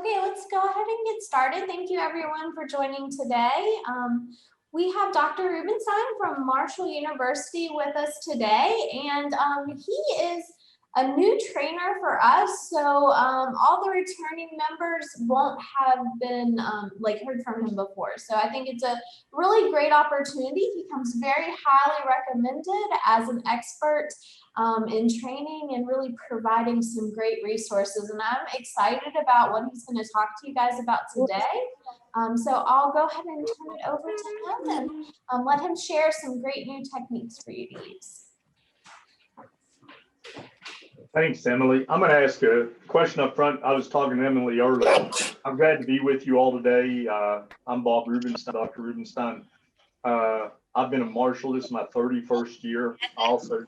Okay, let's go ahead and get started. Thank you everyone for joining today. We have Dr. Rubenstein from Marshall University with us today, and he is a new trainer for us. So all the returning members won't have been heard from him before. So I think it's a really great opportunity. He comes very highly recommended as an expert in training and really providing some great resources. And I'm excited about what he's going to talk to you guys about today. So I'll go ahead and turn it over to him and let him share some great new techniques for you to use. Thanks, Emily. I'm going to ask a question up front. I was talking to Emily earlier. I'm glad to be with you all today. I'm Bob Rubenstein, Dr. Rubenstein. I've been a Marshall. This is my 31st year. I also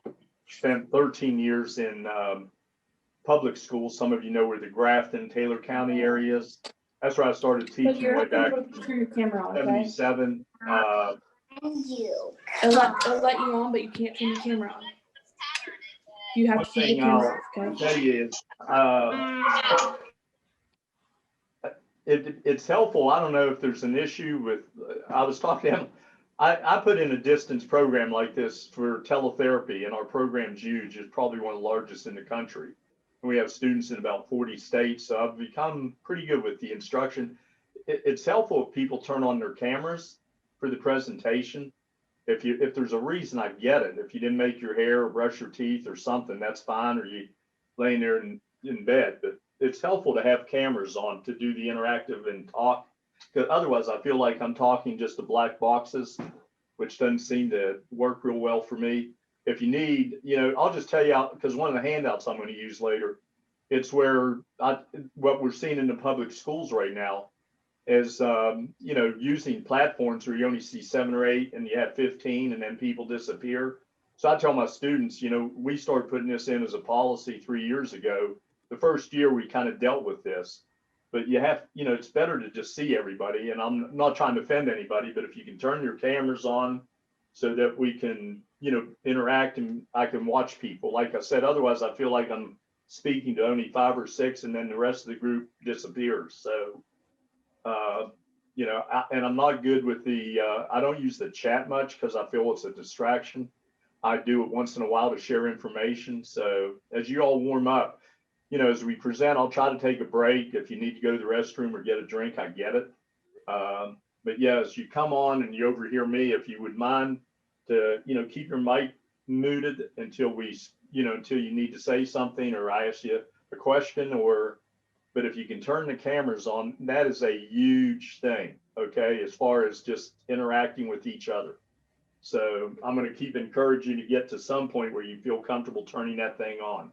spent 13 years in public schools. Some of you know where the Grafton, Taylor County areas. That's where I started teaching way back in 77. It'll let you on, but you can't turn the camera on. You have to keep the camera off, okay? I'll tell you is, it's helpful. I don't know if there's an issue with, I was talking to him, I put in a distance program like this for teletherapy, and our program's huge. It's probably one of the largest in the country. We have students in about 40 states, so I've become pretty good with the instruction. It's helpful if people turn on their cameras for the presentation. If there's a reason, I get it. If you didn't make your hair or brush your teeth or something, that's fine, or you laying there in bed. But it's helpful to have cameras on to do the interactive and talk, because otherwise I feel like I'm talking just to black boxes, which doesn't seem to work real well for me. If you need, I'll just tell you, because one of the handouts I'm going to use later, it's where what we're seeing in the public schools right now is, using platforms where you only see 7 or 8 and you have 15 and then people disappear. So I tell my students, we started putting this in as a policy 3 years ago. The first year we kind of dealt with this, but you have, it's better to just see everybody. And I'm not trying to offend anybody, but if you can turn your cameras on so that we can, interact and I can watch people. Like I said, otherwise I feel like I'm speaking to only 5 or 6 and then the rest of the group disappears. So, and I'm not good with I don't use the chat much because I feel it's a distraction. I do it once in a while to share information. So as you all warm up, as we present, I'll try to take a break. If you need to go to the restroom or get a drink, I get it. But yeah, as you come on and you overhear me, if you would mind to, keep your mic muted until until you need to say something or I ask you a question, but if you can turn the cameras on, that is a huge thing, okay, as far as just interacting with each other. So I'm going to keep encouraging you to get to some point where you feel comfortable turning that thing on,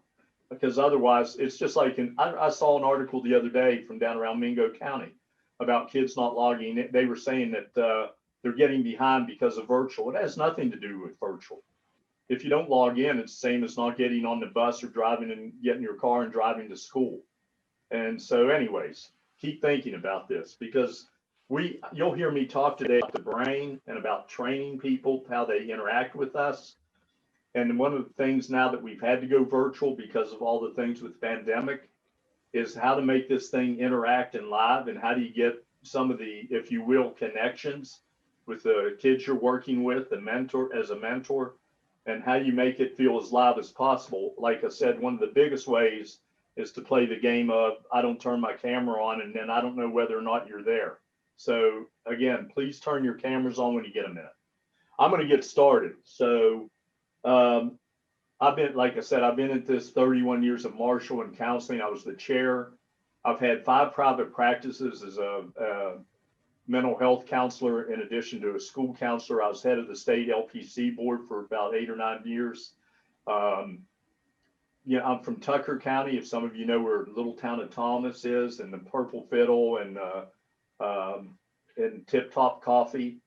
because otherwise it's just like, I saw an article the other day from down around Mingo County about kids not logging in. They were saying that they're getting behind because of virtual. It has nothing to do with virtual. If you don't log in, it's the same as not getting on the bus or driving and getting your car and driving to school. And so anyways, keep thinking about this, because you'll hear me talk today about the brain and about training people, how they interact with us. And one of the things now that we've had to go virtual because of all the things with the pandemic is how to make this thing interact and live, and how do you get some of the, if you will, connections with the kids you're working with, the mentor as a mentor, and how you make it feel as live as possible. Like I said, one of the biggest ways is to play the game of, I don't turn my camera on and then I don't know whether or not you're there. So again, please turn your cameras on when you get a minute. I'm going to get started. So I've been, like I said, I've been at this 31 years of Marshall and counseling. I was the chair. I've had 5 private practices as a mental health counselor in addition to a school counselor. I was head of the state LPC board for about 8 or 9 years. I'm from Tucker County, if some of you know where the little town of Thomas is, and the Purple Fiddle and Tip Top Coffee,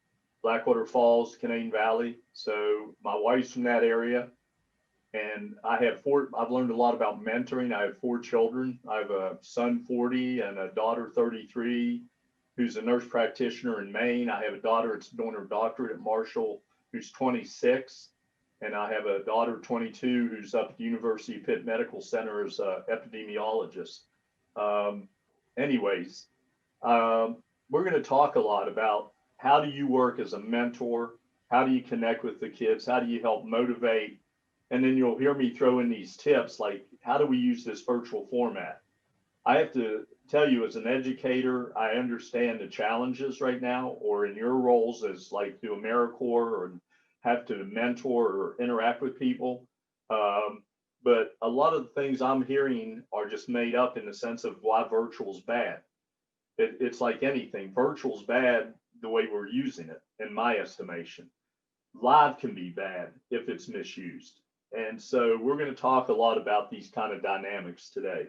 Blackwater Falls, Canaan Valley. So my wife's from that area. And I've learned a lot about mentoring. I have 4 children. I have a son 40 and a daughter 33 who's a nurse practitioner in Maine. I have a daughter that's doing her doctorate at Marshall who's 26. And I have a daughter 22 who's up at the University of Pitt Medical Center as an epidemiologist. anyways, we're going to talk a lot about how do you work as a mentor? How do you connect with the kids? How do you help motivate? And then you'll hear me throw in these tips like, how do we use this virtual format? I have to tell you, as an educator, I understand the challenges right now, or in your roles as like do AmeriCorps or have to mentor or interact with people. But a lot of the things I'm hearing are just made up in the sense of why virtual's bad. It's like anything, virtual's bad the way we're using it, in my estimation. Live can be bad if it's misused. And so we're going to talk a lot about these kind of dynamics today.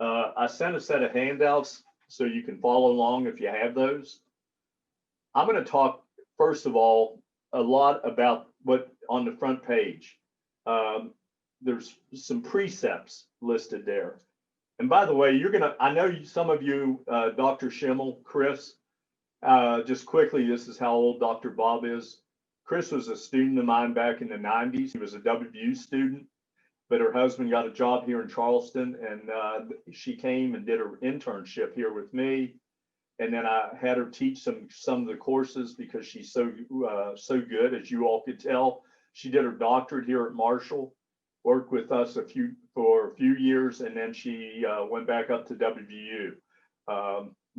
I sent a set of handouts so you can follow along if you have those. I'm going to talk, first of all, a lot about what on the front page. There's some precepts listed there. And by the way, I know some of you, Dr. Schimmel, Chris, just quickly, this is how old Dr. Bob is. Chris was a student of mine back in the 90s. He was a WVU student, but her husband got a job here in Charleston, and she came and did her internship here with me. And then I had her teach some of the courses because she's so good, as you all could tell. She did her doctorate here at Marshall, worked with us for a few years, and then she went back up to WVU,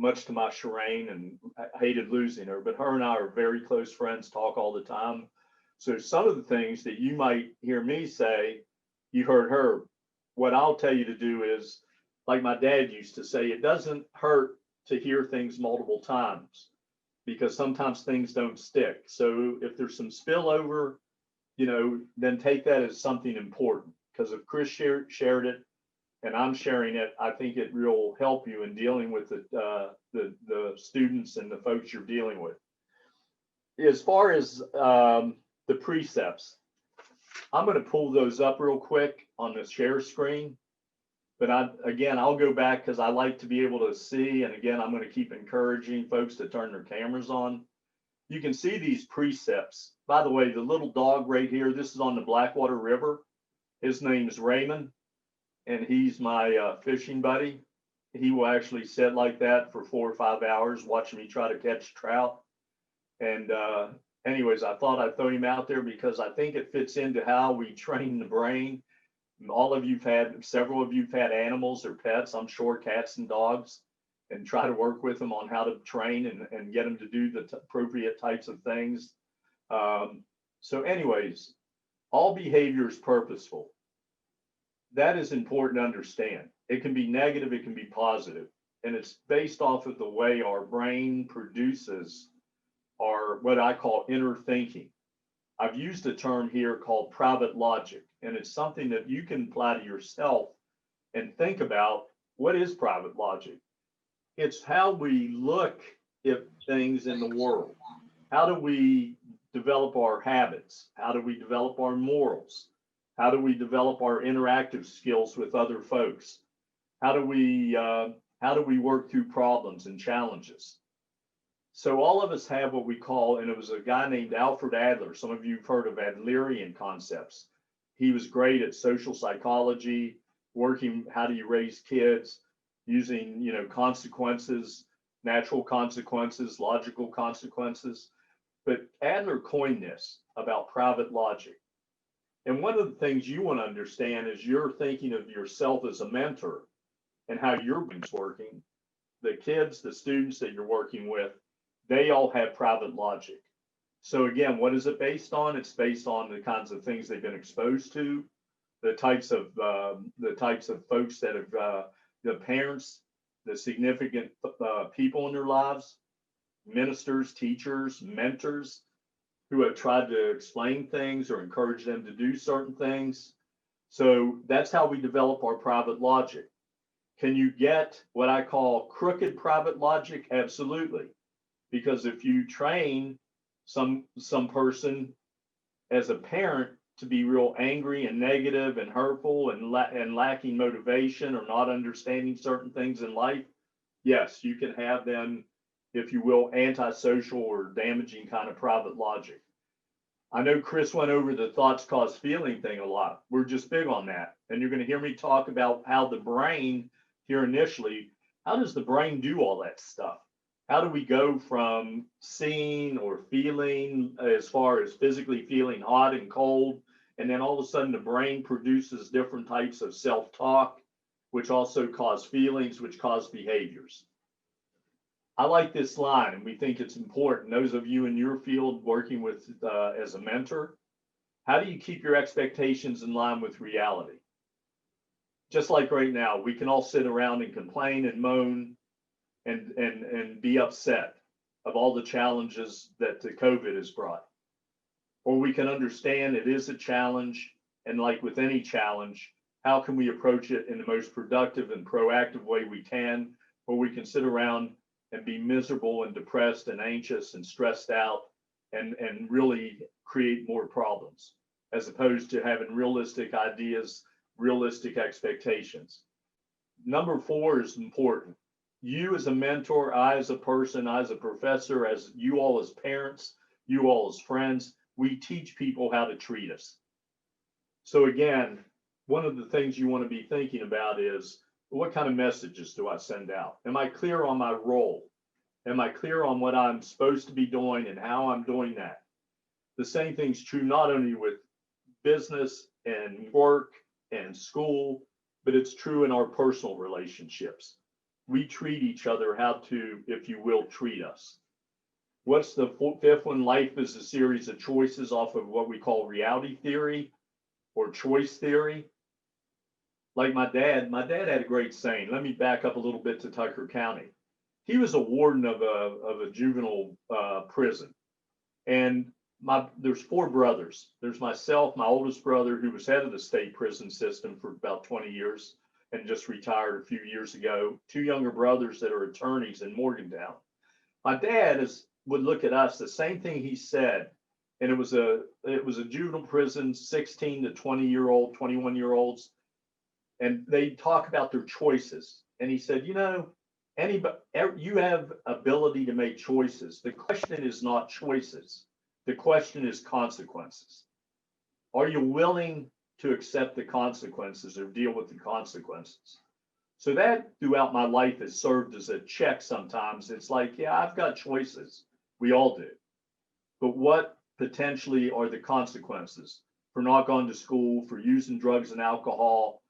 much to my chagrin, and I hated losing her. But her and I are very close friends, talk all the time. So some of the things that you might hear me say, you heard her. What I'll tell you to do is, like my dad used to say, it doesn't hurt to hear things multiple times because sometimes things don't stick. So if there's some spillover, then take that as something important, because if Chris shared it and I'm sharing it, I think it will help you in dealing with the students and the folks you're dealing with. As far as the precepts, I'm going to pull those up real quick on the share screen. But I'll go back because I like to be able to see. And again, I'm going to keep encouraging folks to turn their cameras on. You can see these precepts. By the way, the little dog right here, this is on the Blackwater River. His name is Raymond, and he's my fishing buddy. He will actually sit like that for 4 or 5 hours watching me try to catch trout. And anyways, I thought I'd throw him out there because I think it fits into how we train the brain. Several of you've had animals or pets, I'm sure, cats and dogs, and try to work with them on how to train and get them to do the appropriate types of things. So anyways, all behavior is purposeful. That is important to understand. It can be negative, it can be positive, and it's based off of the way our brain produces our, what I call inner thinking. I've used a term here called private logic, and it's something that you can apply to yourself and think about. What is private logic? It's how we look at things in the world. How do we develop our habits? How do we develop our morals? How do we develop our interactive skills with other folks? How do we work through problems and challenges? So all of us have what we call, and it was a guy named Alfred Adler. Some of you have heard of Adlerian concepts. He was great at social psychology, working how do you raise kids using, consequences, natural consequences, logical consequences. But Adler coined this about private logic. And one of the things you want to understand is you're thinking of yourself as a mentor and how your brain's working. The kids, the students that you're working with, they all have private logic. So again, what is it based on? It's based on the kinds of things they've been exposed to, the types of folks that have, the parents, the significant people in their lives, ministers, teachers, mentors, who have tried to explain things or encourage them to do certain things. So that's how we develop our private logic. Can you get what I call crooked private logic? Absolutely. Because if you train some person as a parent to be real angry and negative and hurtful and lacking motivation or not understanding certain things in life, yes, you can have them, if you will, antisocial or damaging kind of private logic. I know Chris went over the thoughts cause feeling thing a lot. We're just big on that. And you're going to hear me talk about how the brain here initially, how does the brain do all that stuff? How do we go from seeing or feeling, as far as physically feeling hot and cold, and then all of a sudden the brain produces different types of self-talk, which also cause feelings, which cause behaviors. I like this line, and we think it's important. Those of you in your field working with as a mentor, how do you keep your expectations in line with reality? Just like right now, we can all sit around and complain and moan and be upset of all the challenges that the COVID has brought. Or we can understand it is a challenge, and like with any challenge, how can we approach it in the most productive and proactive way we can, or we can sit around and be miserable and depressed and anxious and stressed out and really create more problems, as opposed to having realistic ideas, realistic expectations. Number 4 is important. You as a mentor, I as a person, I as a professor, as you all as parents, you all as friends, we teach people how to treat us. So again, one of the things you want to be thinking about is, what kind of messages do I send out? Am I clear on my role? Am I clear on what I'm supposed to be doing and how I'm doing that? The same thing's true not only with business and work and school, but it's true in our personal relationships. We treat each other how to, if you will, treat us. What's the 5th one? Life is a series of choices off of what we call reality theory or choice theory. Like my dad had a great saying. Let me back up a little bit to Tucker County. He was a warden of a juvenile prison. And there's 4 brothers. There's myself, my oldest brother, who was head of the state prison system for about 20 years and just retired a few years ago. 2 younger brothers that are attorneys in Morgantown. My dad would look at us, the same thing he said, and it was a juvenile prison, 16 to 20-year-old, 21-year-olds, and they talk about their choices. And he said, you know, you have ability to make choices. The question is not choices. The question is consequences. Are you willing to accept the consequences or deal with the consequences? So that throughout my life has served as a check sometimes. It's like, yeah, I've got choices. We all do. But what potentially are the consequences for not going to school, for using drugs and alcohol,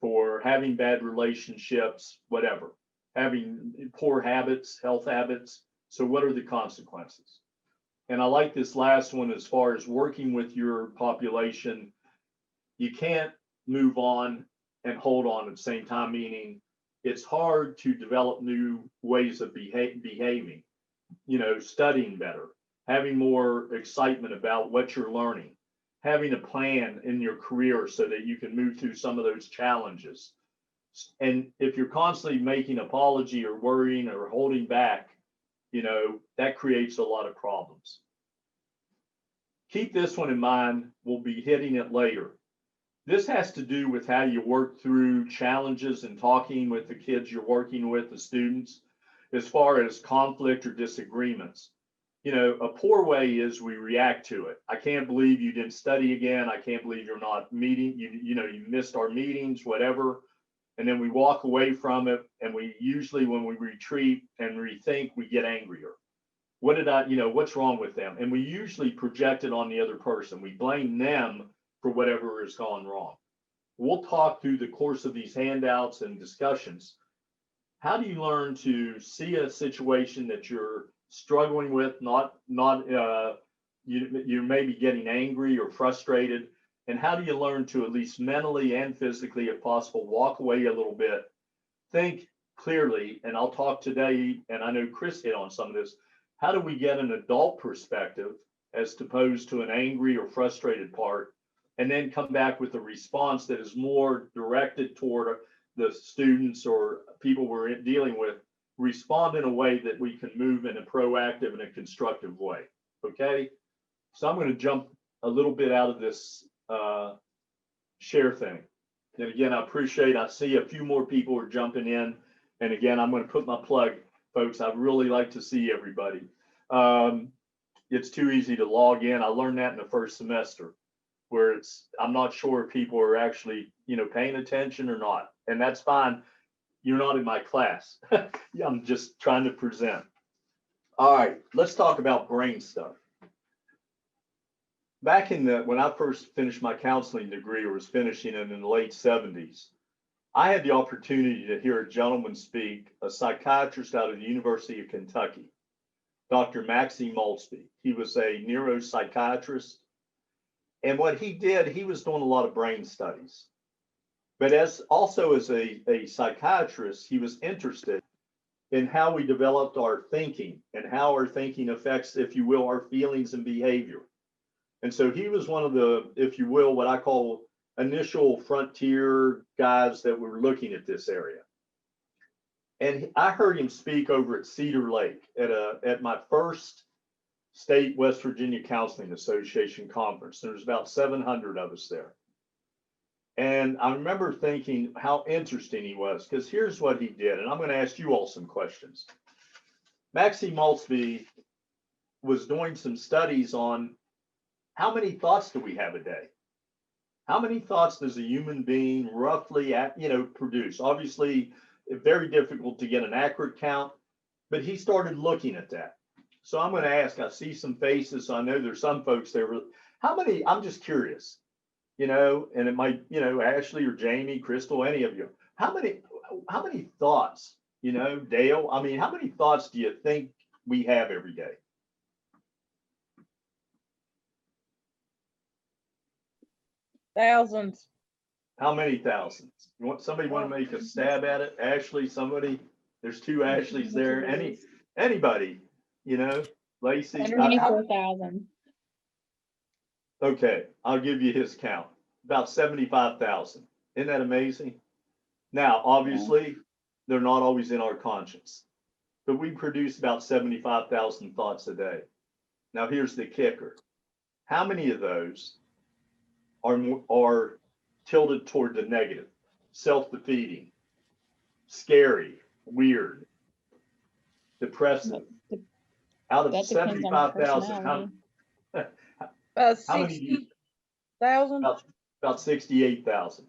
for having bad relationships, whatever, having poor habits, health habits? So what are the consequences? And I like this last one as far as working with your population. You can't move on and hold on at the same time, meaning it's hard to develop new ways of behaving, you know, studying better, having more excitement about what you're learning, having a plan in your career so that you can move through some of those challenges. And if you're constantly making apology or worrying or holding back, you know, that creates a lot of problems. Keep this one in mind. We'll be hitting it later. This has to do with how you work through challenges and talking with the kids you're working with, the students, as far as conflict or disagreements. You know, a poor way is we react to it. I can't believe you didn't study again. I can't believe you're not meeting. You missed our meetings, whatever. And then we walk away from it. And we usually, when we retreat and rethink, we get angrier. What's wrong with them? And we usually project it on the other person. We blame them for whatever has gone wrong. We'll talk through the course of these handouts and discussions. How do you learn to see a situation that you're struggling with, you may be getting angry or frustrated, and how do you learn to at least mentally and physically, if possible, walk away a little bit, think clearly? And I'll talk today, and I know Chris hit on some of this, how do we get an adult perspective as opposed to an angry or frustrated part, and then come back with a response that is more directed toward the students or people we're dealing with, respond in a way that we can move in a proactive and a constructive way. Okay, so I'm going to jump a little bit out of this share thing. And again, I see a few more people are jumping in. And again, I'm going to put my plug, folks. I'd really like to see everybody. It's too easy to log in. I learned that in the first semester, where I'm not sure if people are actually, paying attention or not. And that's fine. You're not in my class. Yeah, I'm just trying to present. All right, let's talk about brain stuff. Back when I first finished my counseling degree, or was finishing it in the late 70s, I had the opportunity to hear a gentleman speak, a psychiatrist out of the University of Kentucky, Dr. Maxie Maltzby. He was a neuropsychiatrist. And what he did, he was doing a lot of brain studies. But also as a psychiatrist, he was interested in how we developed our thinking and how our thinking affects, if you will, our feelings and behavior. And so he was one of the, if you will, what I call initial frontier guys that were looking at this area. And I heard him speak over at Cedar Lake at my first state West Virginia Counseling Association conference. There was about 700 of us there. And I remember thinking how interesting he was, because here's what he did. And I'm going to ask you all some questions. Maxie Maltzby was doing some studies on how many thoughts do we have a day? How many thoughts does a human being roughly, produce? Obviously, very difficult to get an accurate count, but he started looking at that. So I'm going to ask, I see some faces, so I know there's some folks there. How many, I'm just curious, and it might, Ashley or Jamie, Crystal, any of you, how many thoughts, Dale, I mean, how many thoughts do you think we have every day? Thousands. How many thousands? Somebody want to make a stab at it? Ashley, somebody? There's two Ashleys there. Anybody? Lacey? 124,000. Okay, I'll give you his count. About 75,000. Isn't that amazing? Now, obviously, they're not always in our conscience, but we produce about 75,000 thoughts a day. Now, here's the kicker. How many of those are tilted toward the negative, self-defeating, scary, weird, depressive? Out of 75,000, how many? 60,000. About 68,000.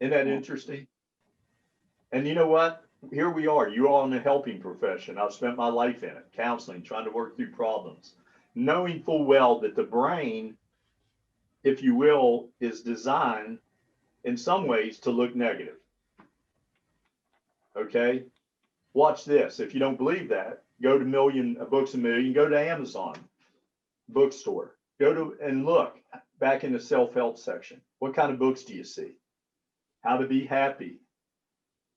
Isn't that interesting? And you know what? Here we are. You're all in the helping profession. I've spent my life in it, counseling, trying to work through problems, knowing full well that the brain, if you will, is designed in some ways to look negative. Okay? Watch this. If you don't believe that, go to Books a Million, go to Amazon bookstore, and look back in the self-help section. What kind of books do you see? How to be happy,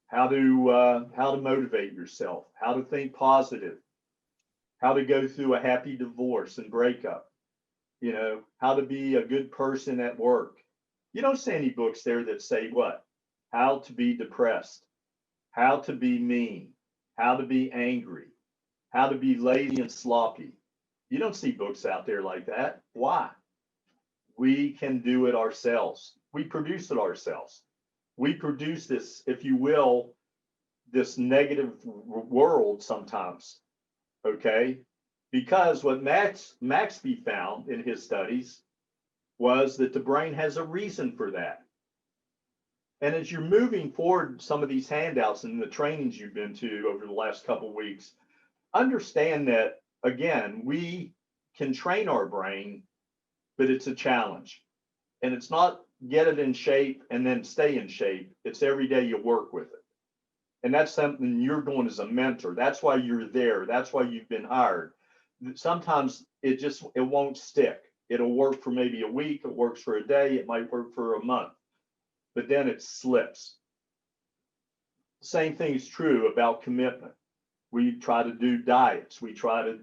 how to motivate yourself, how to think positive, how to go through a happy divorce and breakup, how to be a good person at work. You don't see any books there that say what? How to be depressed, how to be mean, how to be angry, how to be lazy and sloppy. You don't see books out there like that. Why? We can do it ourselves. We produce it ourselves. We produce this, if you will, this negative world sometimes, okay? Because what Maxby found in his studies was that the brain has a reason for that. And as you're moving forward, some of these handouts and the trainings you've been to over the last couple of weeks, understand that, again, we can train our brain, but it's a challenge. And it's not get it in shape and then stay in shape. It's every day you work with it. And that's something you're doing as a mentor. That's why you're there. That's why you've been hired. Sometimes it won't stick. It'll work for maybe a week. It works for a day. It might work for a month, but then it slips. Same thing is true about commitment. We try to do diets. We try to,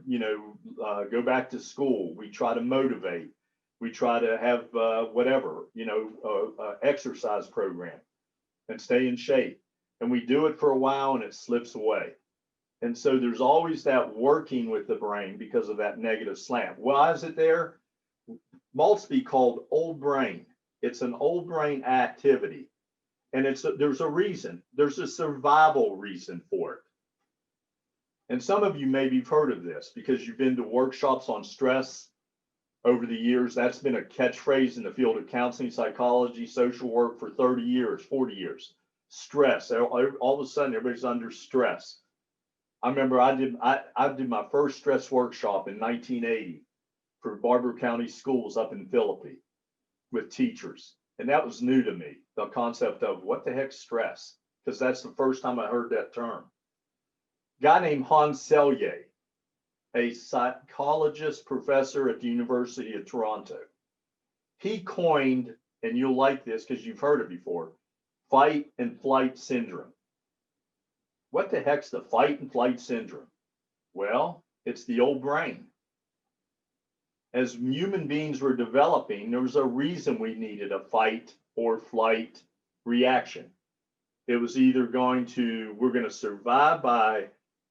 go back to school. We try to motivate. We try to have exercise program and stay in shape. And we do it for a while and it slips away. And so there's always that working with the brain because of that negative slant. Why is it there? Maltzby called old brain. It's an old brain activity. And there's a reason. There's a survival reason for it. And some of you maybe have heard of this because you've been to workshops on stress over the years. That's been a catchphrase in the field of counseling, psychology, social work for 30 years, 40 years. stress. All of a sudden, everybody's under stress. I remember I did my first stress workshop in 1980 for Barber County schools up in Philippi with teachers. And that was new to me, the concept of what the heck stress, because that's the first time I heard that term. Guy named Hans Selye, a psychologist professor at the University of Toronto. He coined, and you'll like this because you've heard it before, fight and flight syndrome. What the heck's the fight and flight syndrome? Well, it's the old brain. As human beings were developing, there was a reason we needed a fight or flight reaction. It was either we're going to survive by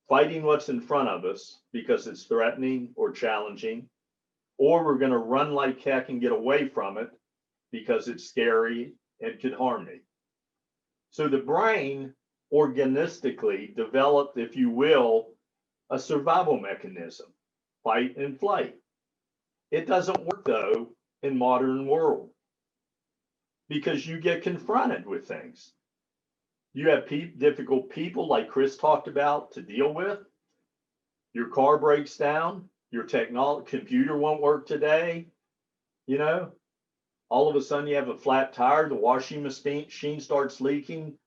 fighting what's in front of us because it's threatening or challenging, or we're going to run like heck and get away from it because it's scary and could harm me. So the brain organistically developed, if you will, a survival mechanism, fight and flight. It doesn't work though in modern world because you get confronted with things. You have difficult people like Chris talked about to deal with. Your car breaks down, your computer won't work today. You know, all of a sudden you have a flat tire, the washing machine starts leaking.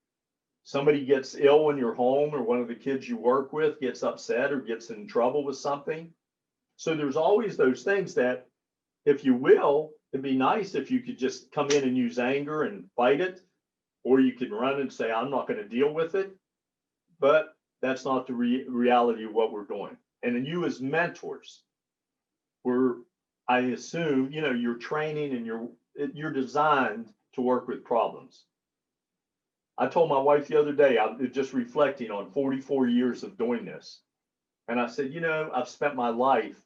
Somebody gets ill in your home, or one of the kids you work with gets upset or gets in trouble with something. So there's always those things that, if you will, it'd be nice if you could just come in and use anger and fight it, or you could run and say, I'm not going to deal with it. But that's not the reality of what we're doing. And then you as mentors, I assume, you're training and you're designed to work with problems. I told my wife the other day, I was just reflecting on 44 years of doing this. And I said, I've spent my life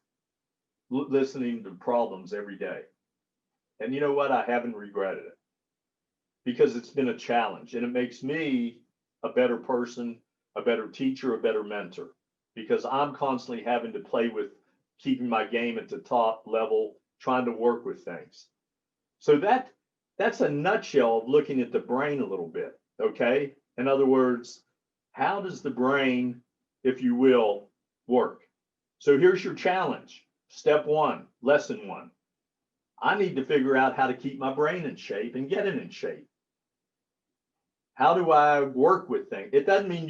listening to problems every day. And you know what? I haven't regretted it because it's been a challenge, and it makes me a better person, a better teacher, a better mentor, because I'm constantly having to play with keeping my game at the top level, trying to work with things. So that's a nutshell of looking at the brain a little bit. Okay. In other words, how does the brain, if you will, work? So here's your challenge. Step one, lesson one. I need to figure out how to keep my brain in shape and get it in shape. How do I work with things? It doesn't mean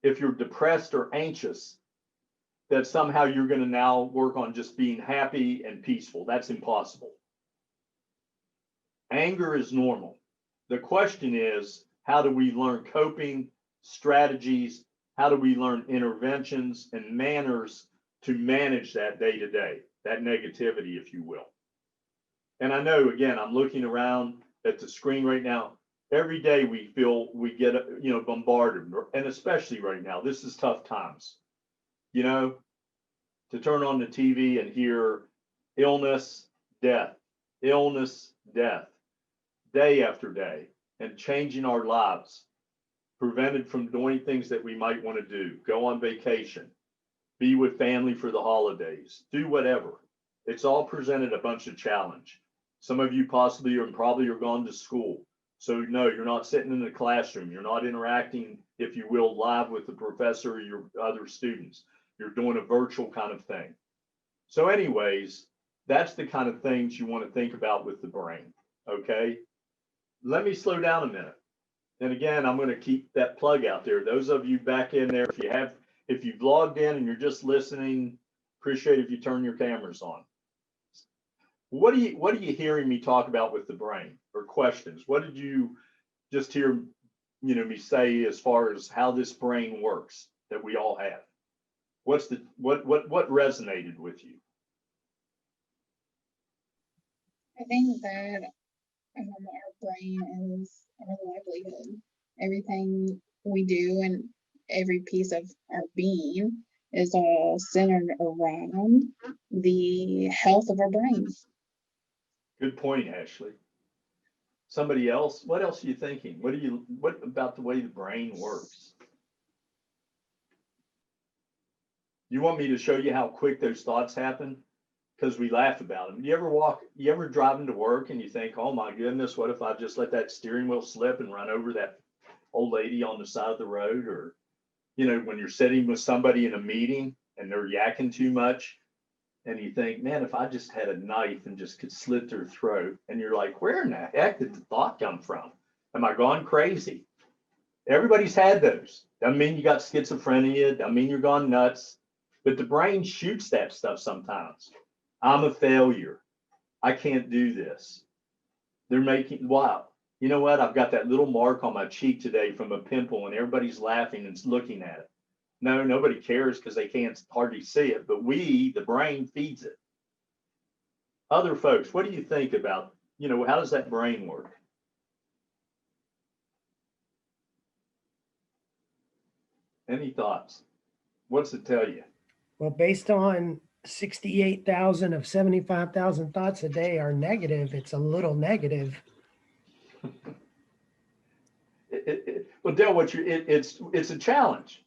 if you're depressed or anxious, that somehow you're going to now work on just being happy and peaceful. That's impossible. Anger is normal. The question is, how do we learn coping strategies? How do we learn interventions and manners to manage that day to day, that negativity, if you will? And I know, again, I'm looking around at the screen right now. Every day we get, bombarded, and especially right now, this is tough times. To turn on the TV and hear illness, death, day after day, and changing our lives, prevented from doing things that we might want to do, go on vacation, be with family for the holidays, do whatever. It's all presented a bunch of challenge. Some of you probably are gone to school. So no, you're not sitting in the classroom. You're not interacting, if you will, live with the professor or your other students. You're doing a virtual kind of thing. So anyways, that's the kind of things you want to think about with the brain, okay? Let me slow down a minute. And again, I'm going to keep that plug out there. Those of you back in there, if you've logged in and you're just listening, appreciate if you turn your cameras on. What are you hearing me talk about with the brain, or questions? What did you just hear, me say as far as how this brain works that we all have? What resonated with you? I think that our brain is our livelihood. Everything we do and every piece of our being is all centered around the health of our brains. Good point, Ashley. Somebody else, what else are you thinking? What about the way the brain works? You want me to show you how quick those thoughts happen? Because we laugh about them. You ever driving to work and you think, oh my goodness, what if I just let that steering wheel slip and run over that old lady on the side of the road, or, you know, when you're sitting with somebody in a meeting and they're yakking too much, and you think, man, if I just had a knife and just could slit their throat, and you're like, where in the heck did the thought come from? Am I gone crazy? Everybody's had those. Doesn't mean you got schizophrenia, doesn't mean you're gone nuts, but the brain shoots that stuff sometimes. I'm a failure. I can't do this. They're making, wow, you know what? I've got that little mark on my cheek today from a pimple, and everybody's laughing and looking at it. No, nobody cares because they can't hardly see it, but we, the brain, feeds it. Other folks, what do you think about, you know, how does that brain work? Any thoughts? What's it tell you? Well, based on 68,000 of 75,000 thoughts a day are negative, it's a little negative. Well, Dale, it's a challenge.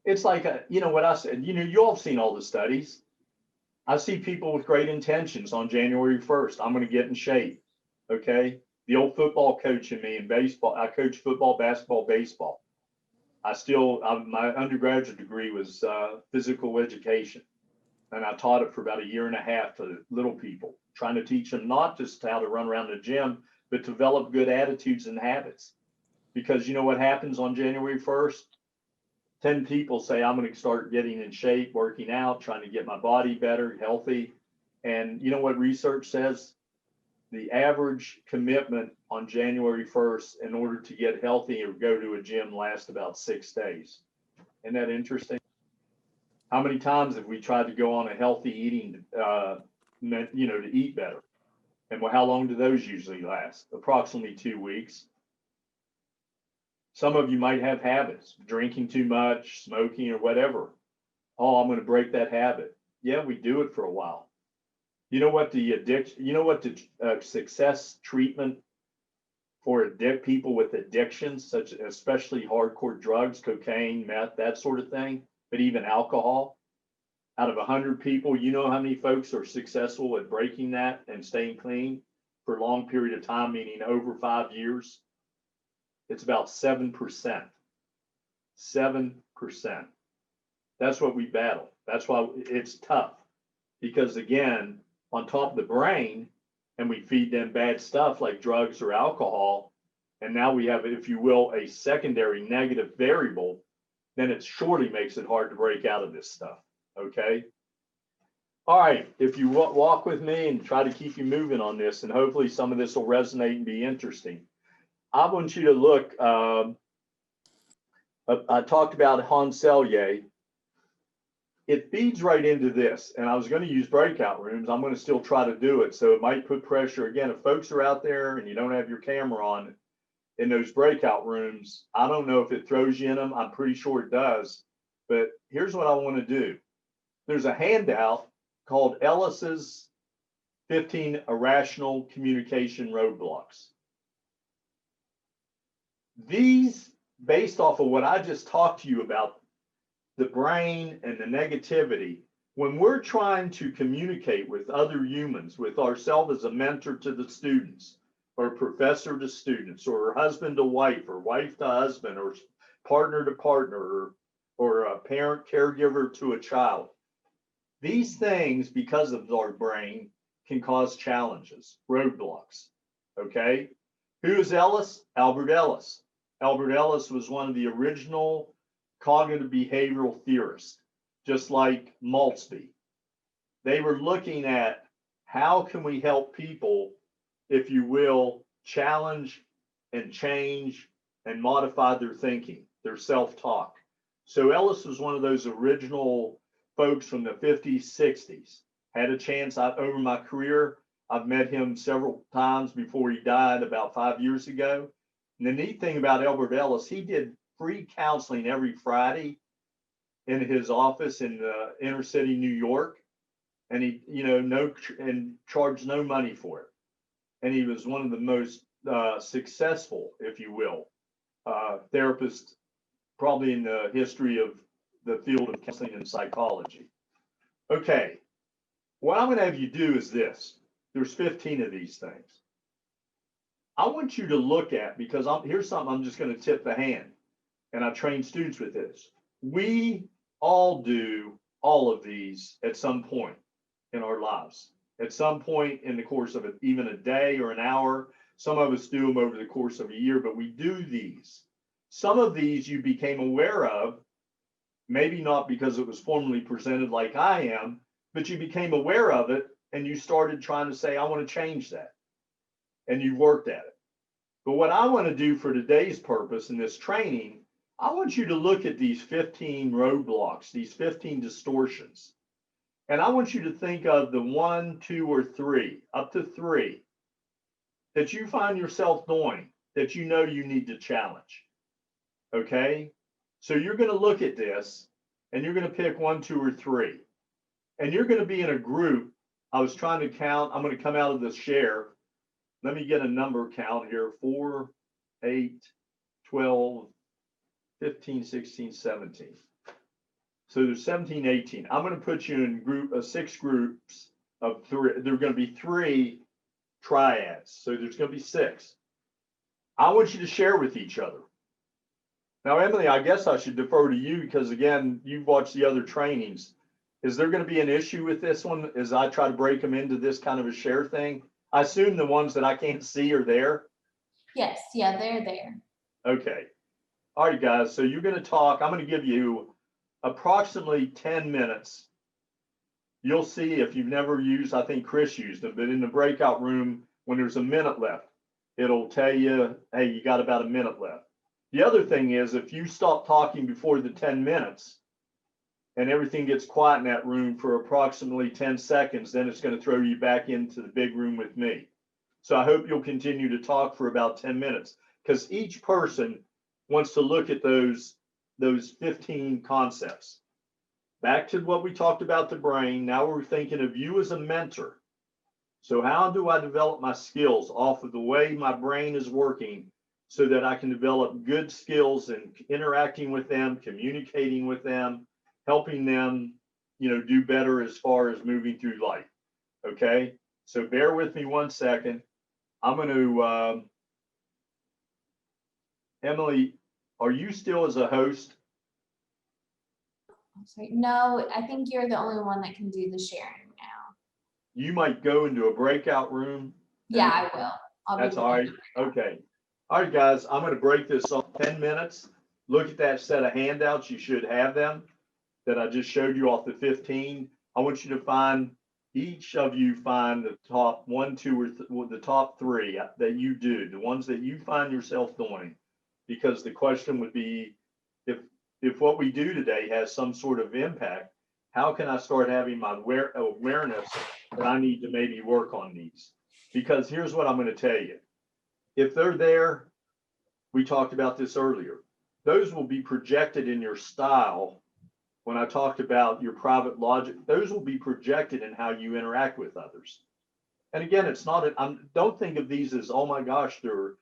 It's like, you know what I said, you know, you all have seen all the studies. I see people with great intentions on January 1st. I'm going to get in shape. Okay. The old football coach in me in baseball, I coach football, basketball, baseball. My undergraduate degree was physical education. And I taught it for about a year and a half to little people, trying to teach them not just how to run around the gym, but develop good attitudes and habits. Because you know what happens on January 1st? 10 people say, I'm going to start getting in shape, working out, trying to get my body better, healthy. And you know what research says? The average commitment on January 1st in order to get healthy or go to a gym lasts about 6 days. Isn't that interesting? How many times have we tried to go on a healthy eating, you know, to eat better? And how long do those usually last? Approximately 2 weeks. Some of you might have habits, drinking too much, smoking, or whatever. Oh, I'm going to break that habit. Yeah, we do it for a while. You know what the success treatment for people with addictions, such especially hardcore drugs, cocaine, meth, that sort of thing, but even alcohol. Out of 100 people, you know how many folks are successful at breaking that and staying clean for a long period of time, meaning over 5 years? It's about 7%. 7%. That's what we battle. That's why it's tough. Because again, on top of the brain, and we feed them bad stuff like drugs or alcohol, and now we have, if you will, a secondary negative variable, then it surely makes it hard to break out of this stuff. Okay. All right. If you walk with me and try to keep you moving on this, and hopefully some of this will resonate and be interesting. I want you to look. I talked about Hanselier. It feeds right into this, and I was going to use breakout rooms. I'm going to still try to do it, so it might put pressure. Again, if folks are out there and you don't have your camera on in those breakout rooms, I don't know if it throws you in them. I'm pretty sure it does. But here's what I want to do. There's a handout called Ellis's 15 Irrational Communication Roadblocks. These, based off of what I just talked to you about, the brain and the negativity, when we're trying to communicate with other humans, with ourselves as a mentor to the students, or a professor to students, or husband to wife, or wife to husband, or partner to partner, or a parent caregiver to a child, these things, because of our brain, can cause challenges, roadblocks. Okay? Who is Ellis? Albert Ellis. Albert Ellis was one of the original cognitive behavioral theorists, just like Maltzby. They were looking at how can we help people, if you will, challenge and change and modify their thinking, their self-talk. So Ellis was one of those original folks from the 50s, 60s. Had a chance over my career. I've met him several times before he died about 5 years ago. And the neat thing about Albert Ellis, he did free counseling every Friday in his office in inner city New York, and he, you know, charged no money for it. And he was one of the most successful, if you will, therapists probably in the history of the field of counseling and psychology. Okay, what I'm going to have you do is this. There's 15 of these things. I want you to look at, because here's something I'm just going to tip the hand, and I train students with this. We all do all of these at some point in our lives, at some point in the course of even a day or an hour. Some of us do them over the course of a year, but we do these. Some of these you became aware of, maybe not because it was formally presented like I am, but you became aware of it and you started trying to say, I want to change that. And you worked at it. But what I want to do for today's purpose in this training, I want you to look at these 15 roadblocks, these 15 distortions. And I want you to think of the 1, 2, or 3, up to 3, that you find yourself doing, that you know you need to challenge. Okay? So you're going to look at this and you're going to pick 1, 2, or 3. And you're going to be in a group. I was trying to count. I'm going to come out of the share. Let me get a number count here. 4, 8, 12, 15, 16, 17. So there's 17, 18. I'm going to put you in 6 groups of 3. There are going to be 3 triads. So there's going to be 6. I want you to share with each other. Now, Emily, I guess I should defer to you because, again, you've watched the other trainings. Is there going to be an issue with this one as I try to break them into this kind of a share thing? I assume the ones that I can't see are there. Yes, yeah, they're there. Okay. All right, guys. So you're going to talk. I'm going to give you approximately 10 minutes. You'll see if you've never used, I think Chris used them, but in the breakout room, when there's a minute left, it'll tell you, hey, you got about a minute left. The other thing is if you stop talking before the 10 minutes and everything gets quiet in that room for approximately 10 seconds, then it's going to throw you back into the big room with me. So I hope you'll continue to talk for about 10 minutes because each person wants to look at those 15 concepts. Back to what we talked about the brain. Now we're thinking of you as a mentor. So how do I develop my skills off of the way my brain is working so that I can develop good skills in interacting with them, communicating with them, helping them, do better as far as moving through life. Okay. So bear with me 1 second. I'm going to, Emily, are you still as a host? Sorry. No, I think you're the only one that can do the sharing now. You might go into a breakout room. Yeah, I will. That's all right. Okay. All right, guys, I'm going to break this off 10 minutes. Look at that set of handouts. You should have them that I just showed you off the 15. I want you to find, each of you find the top 1, 2, or the top 3 that you do, the ones that you find yourself doing, because the question would be, if what we do today has some sort of impact, how can I start having my awareness that I need to maybe work on these? Because here's what I'm going to tell you. If they're there, we talked about this earlier, those will be projected in your style. When I talked about your private logic, those will be projected in how you interact with others. And again, it's not, don't think of these as, oh my gosh, they're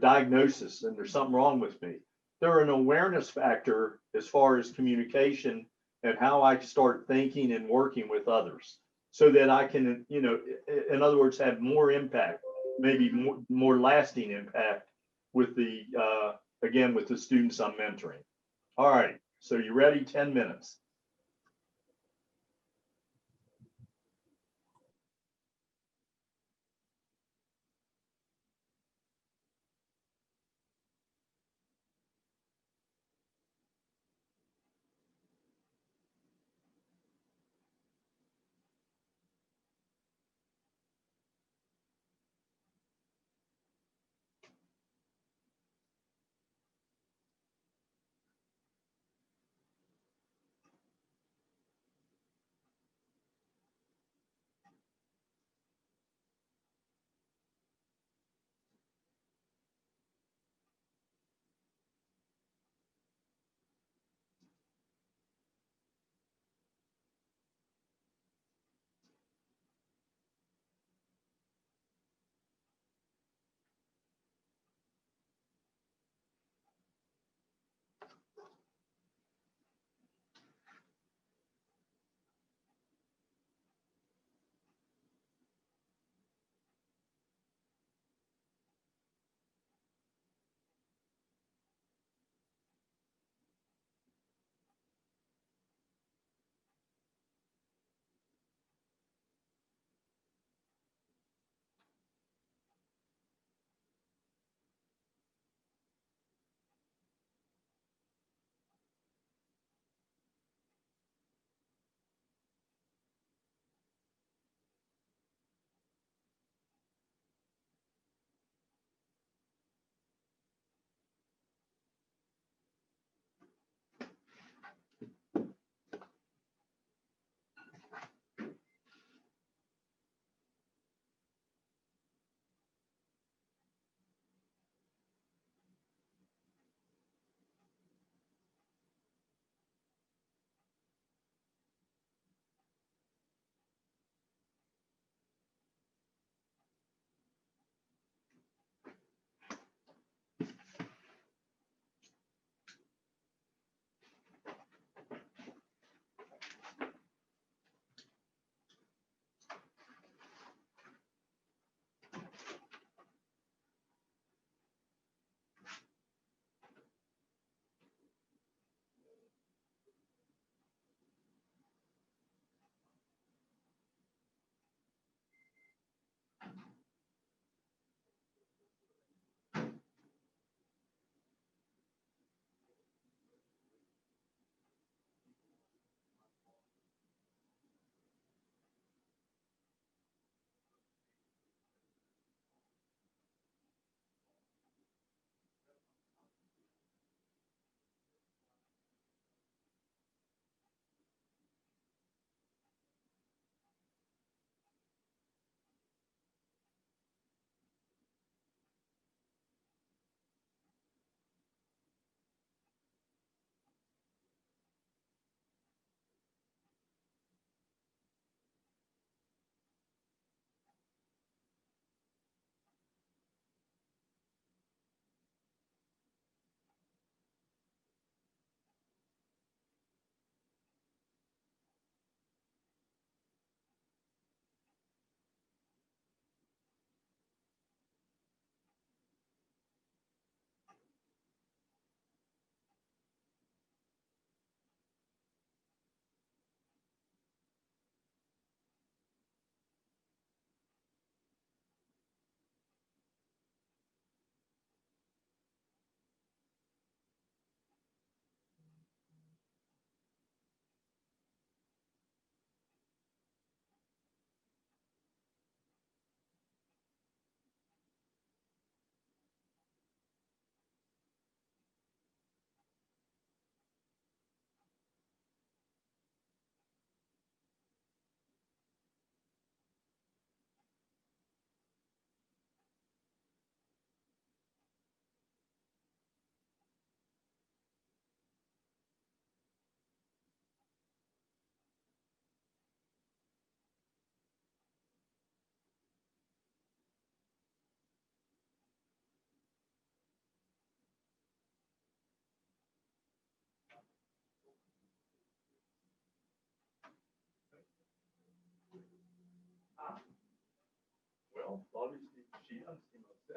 diagnosis and there's something wrong with me. They're an awareness factor as far as communication and how I start thinking and working with others so that I can, in other words, have more impact, maybe more lasting impact with the, again, with the students I'm mentoring. All right, so you ready? 10 minutes.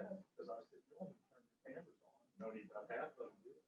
that, because I said, "Go on, turn your cameras on." No need about half of them do it.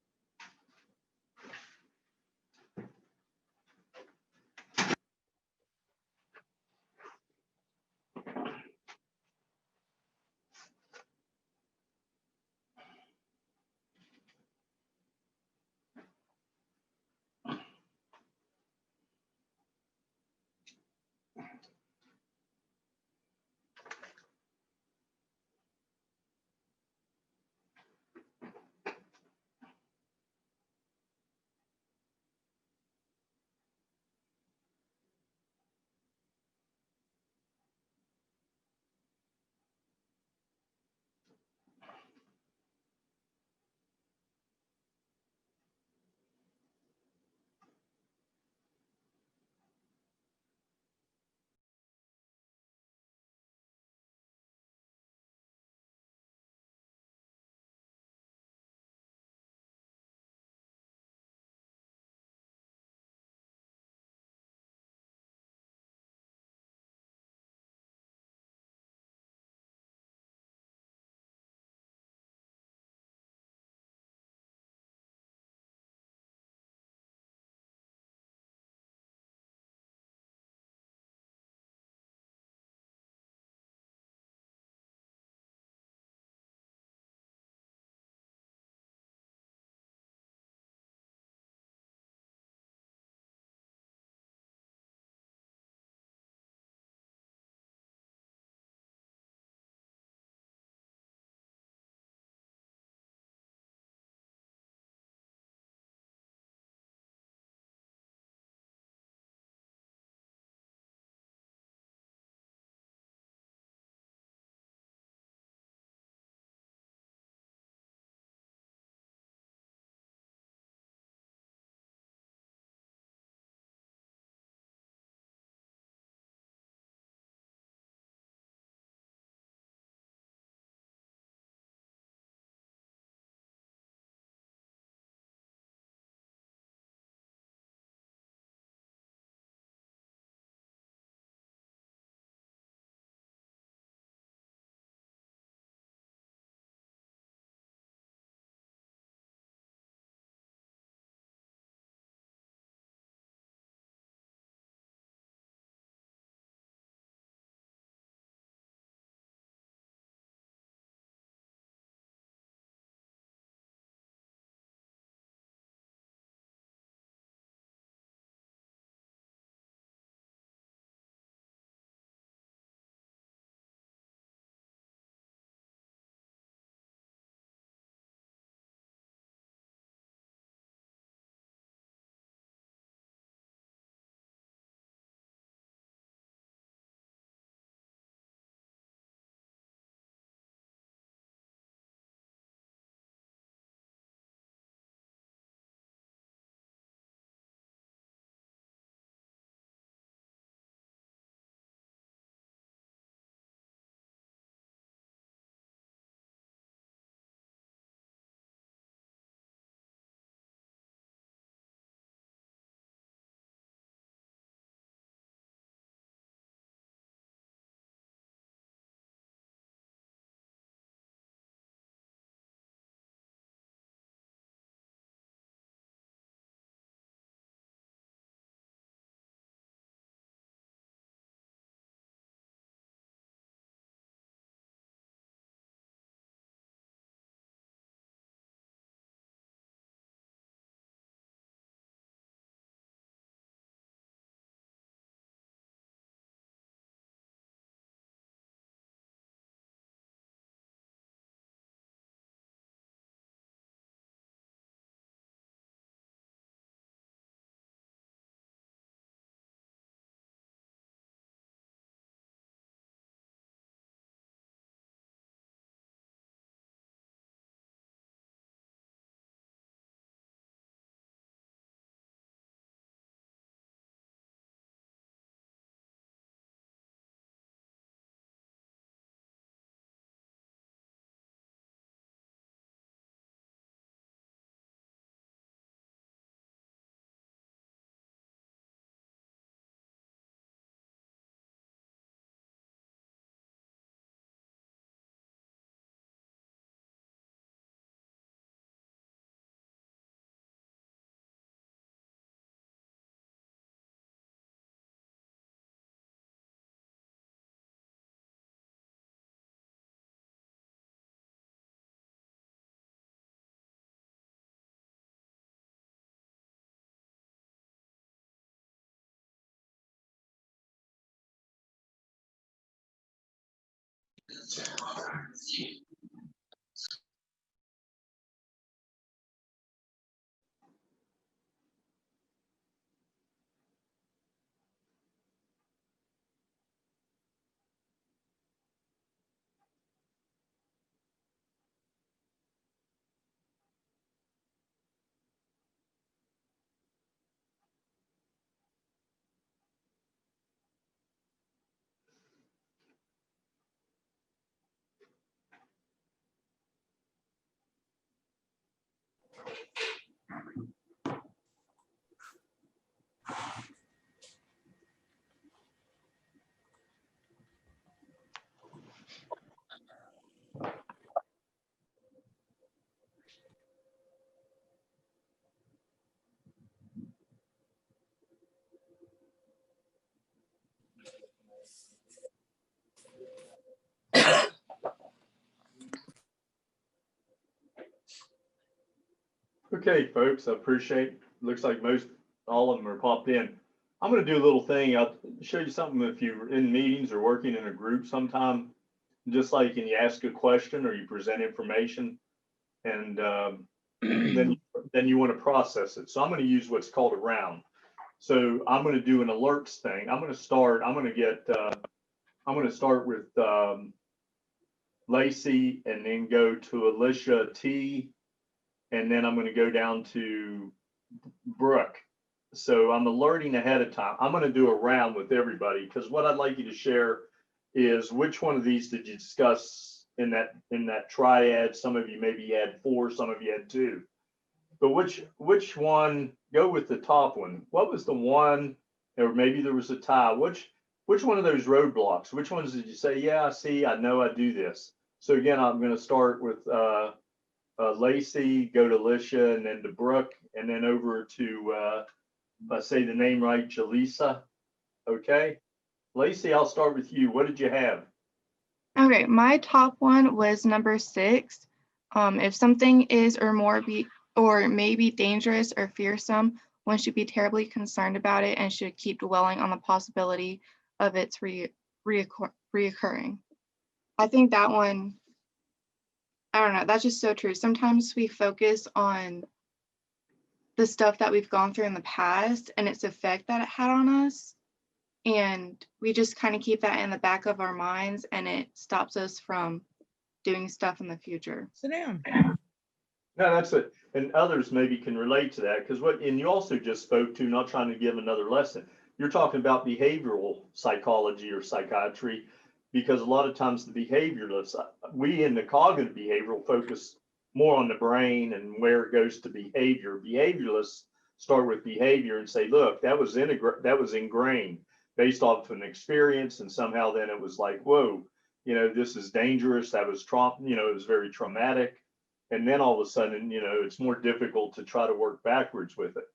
Okay, folks, I appreciate, looks like all of them are popped in. I'm gonna do a little thing. I'll show you something if you're in meetings or working in a group sometime, just like, and you ask a question or you present information and then you want to process it. So I'm gonna use what's called a round. So I'm gonna do an alerts thing. I'm gonna start with Lacey and then go to Alicia T. And then I'm going to go down to Brooke. So I'm alerting ahead of time. I'm going to do a round with everybody because what I'd like you to share is which one of these did you discuss in that triad? Some of you maybe had 4, some of you had 2. But which one, go with the top one. What was the one, or maybe there was a tie. Which one of those roadblocks, which ones did you say, yeah, I know I do this. So again, I'm going to start with Lacey, go to Alicia, and then to Brooke, and then over to, if I say the name right, Jalisa. Okay. Lacey, I'll start with you. What did you have? Okay, my top one was number 6. If something is or may be dangerous or fearsome, one should be terribly concerned about it and should keep dwelling on the possibility of its reoccurring. I think that one, I don't know, that's just so true. Sometimes we focus on the stuff that we've gone through in the past and its effect that it had on us. And we just kind of keep that in the back of our minds and it stops us from doing stuff in the future. Sit down. No, that's it. And others maybe can relate to that because and you also just spoke to, not trying to give another lesson, you're talking about behavioral psychology or psychiatry, because a lot of times the behavioralists, we in the cognitive behavioral focus more on the brain and where it goes to behavior. Behavioralists start with behavior and say, look, that was ingrained based off of an experience. And somehow then it was like, whoa, this is dangerous. That was it was very traumatic. And then all of a sudden, it's more difficult to try to work backwards with it.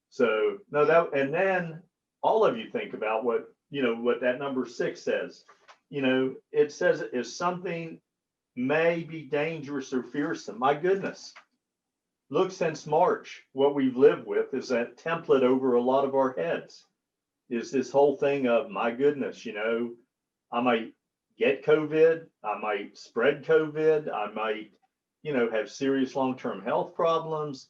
So no, and then all of you think about what that number 6 says. It says if something may be dangerous or fearsome, my goodness, look, since March, what we've lived with is that template over a lot of our heads is this whole thing of, my goodness, I might get COVID, I might spread COVID, I might, have serious long-term health problems.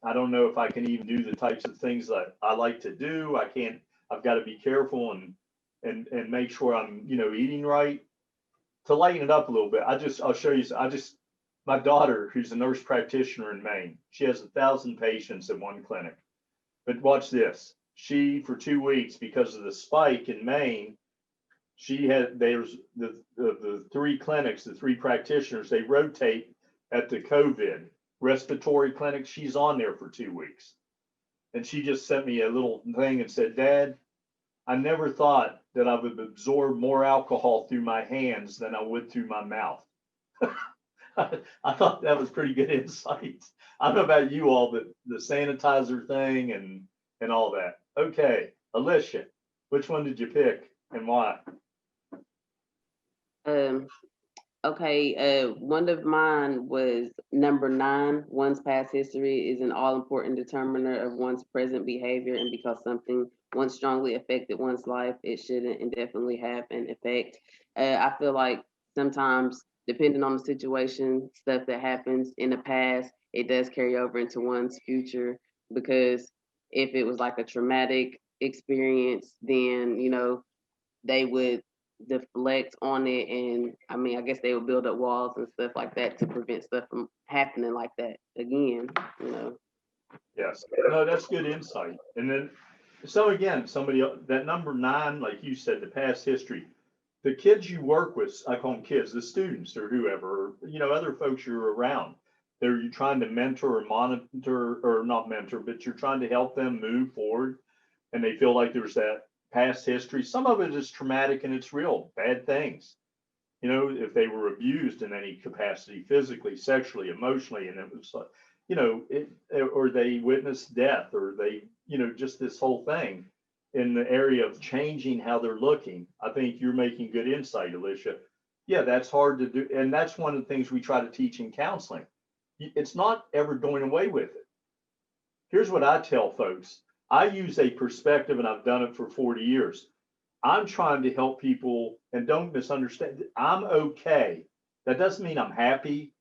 I don't know if I can even do the types of things that I like to do. I've got to be careful and make sure I'm, eating right. To lighten it up a little bit, I'll show you, my daughter, who's a nurse practitioner in Maine, she has 1,000 patients in one clinic. But watch this. She, for 2 weeks, because of the spike in Maine, there's the 3 clinics, the 3 practitioners, they rotate at the COVID respiratory clinic. She's on there for 2 weeks. And she just sent me a little thing and said, Dad, I never thought that I would absorb more alcohol through my hands than I would through my mouth. I thought that was pretty good insight. I don't know about you all, but the sanitizer thing and all that. Okay, Alicia, which one did you pick and why? Okay, one of mine was number 9. One's past history is an all-important determiner of one's present behavior, and because something once strongly affected one's life, it shouldn't indefinitely have an effect. I feel like sometimes, depending on the situation, stuff that happens in the past, it does carry over into one's future, because if it was like a traumatic experience, then, you know, they would deflect on it, and I mean, I guess they would build up walls and stuff like that to prevent stuff from happening like that again, you know. Yes, no, that's good insight. And then, so again, somebody that number 9, like you said, the past history, the kids you work with, I call them kids, the students or whoever, you know, other folks you're around, you're trying to mentor or monitor, or not mentor, but you're trying to help them move forward, and they feel like there's that past history. Some of it is traumatic and it's real bad things. You know, if they were abused in any capacity, physically, sexually, emotionally, and it was like, you know, or they witnessed death, or they, you know, just this whole thing in the area of changing how they're looking. I think you're making good insight, Alicia. Yeah, that's hard to do. And that's one of the things we try to teach in counseling. It's not ever doing away with it. Here's what I tell folks. I use a perspective, and I've done it for 40 years. I'm trying to help people, and don't misunderstand, I'm okay. That doesn't mean I'm happy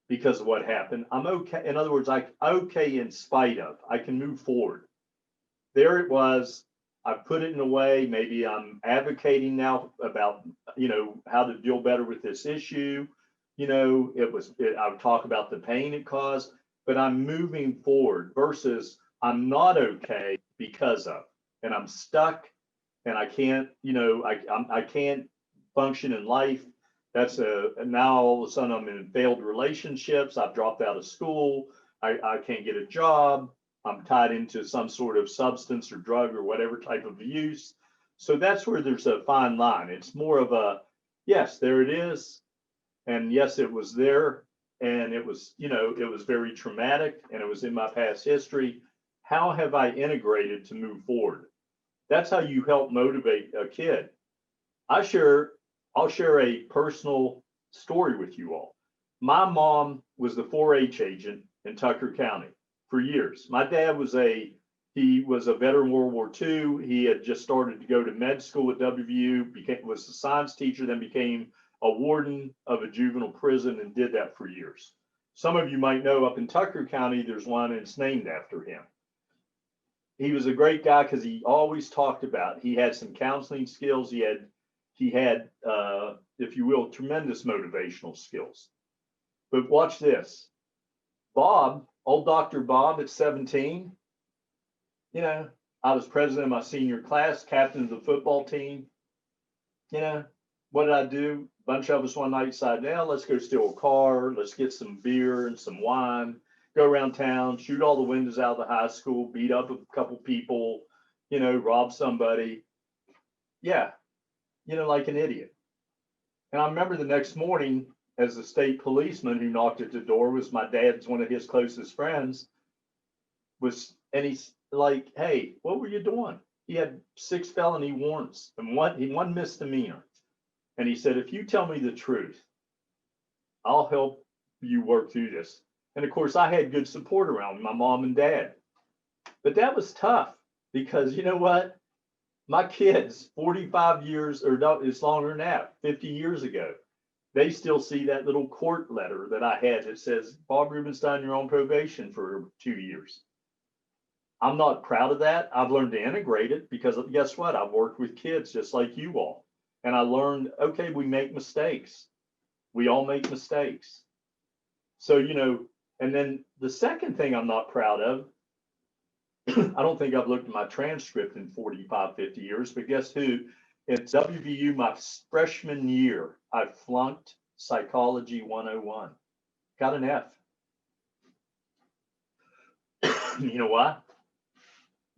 because of what happened. I'm okay. In other words, I'm okay in spite of. I can move forward. There it was. I put it in a way, maybe I'm advocating now about, you know, how to deal better with this issue. You know, I would talk about the pain it caused, but I'm moving forward versus I'm not okay because of, and I'm stuck, and I can't, you know, I can't function in life. And now all of a sudden I'm in failed relationships. I've dropped out of school. I can't get a job. I'm tied into some sort of substance or drug or whatever type of use. So that's where there's a fine line. It's more of a, yes, there it is. And yes, it was there. And it was, you know, it was very traumatic, and it was in my past history. How have I integrated to move forward? That's how you help motivate a kid. I'll share a personal story with you all. My mom was the 4-H agent in Tucker County for years. My dad was he was a veteran World War II. He had just started to go to med school at WVU, was a science teacher, then became a warden of a juvenile prison, and did that for years. Some of you might know up in Tucker County, there's one, and it's named after him. He was a great guy because he always talked about, he had some counseling skills. He had, if you will, tremendous motivational skills. But watch this. Bob, old Dr. Bob at 17, you know, I was president of my senior class, captain of the football team. You know, what did I do? A bunch of us one night decided, now let's go steal a car. Let's get some beer and some wine, go around town, shoot all the windows out of the high school, beat up a couple people, you know, rob somebody. Yeah, you know, like an idiot. And I remember the next morning, as a state policeman who knocked at the door, was my dad's, one of his closest friends, and he's like, hey, what were you doing? He had 6 felony warrants and one misdemeanor. And he said, if you tell me the truth, I'll help you work through this. And of course, I had good support around my mom and dad. But that was tough because, you know what? My kids, 45 years, or no, it's longer than that, 50 years ago, they still see that little court letter that I had that says, Bob Rubenstein, you're on probation for 2 years. I'm not proud of that. I've learned to integrate it because guess what? I've worked with kids just like you all. And I learned, okay, we make mistakes. We all make mistakes. So, you know, and then the second thing I'm not proud of, I don't think I've looked at my transcript in 45, 50 years, but guess who? At WVU, my freshman year, I flunked Psychology 101. Got an F. You know why?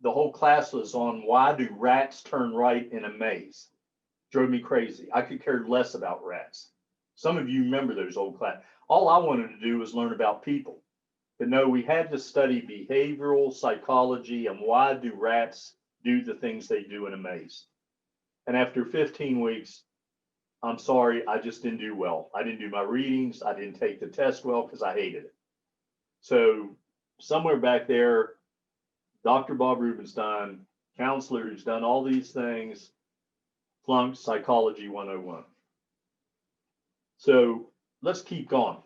The whole class was on why do rats turn right in a maze. Drove me crazy. I could care less about rats. Some of you remember those old class. All I wanted to do was learn about people. But no, we had to study behavioral psychology and why do rats do the things they do in a maze. And after 15 weeks, I'm sorry, I just didn't do well. I didn't do my readings. I didn't take the test well because I hated it. So somewhere back there, Dr. Bob Rubenstein, counselor who's done all these things, flunked Psychology 101. So let's keep going.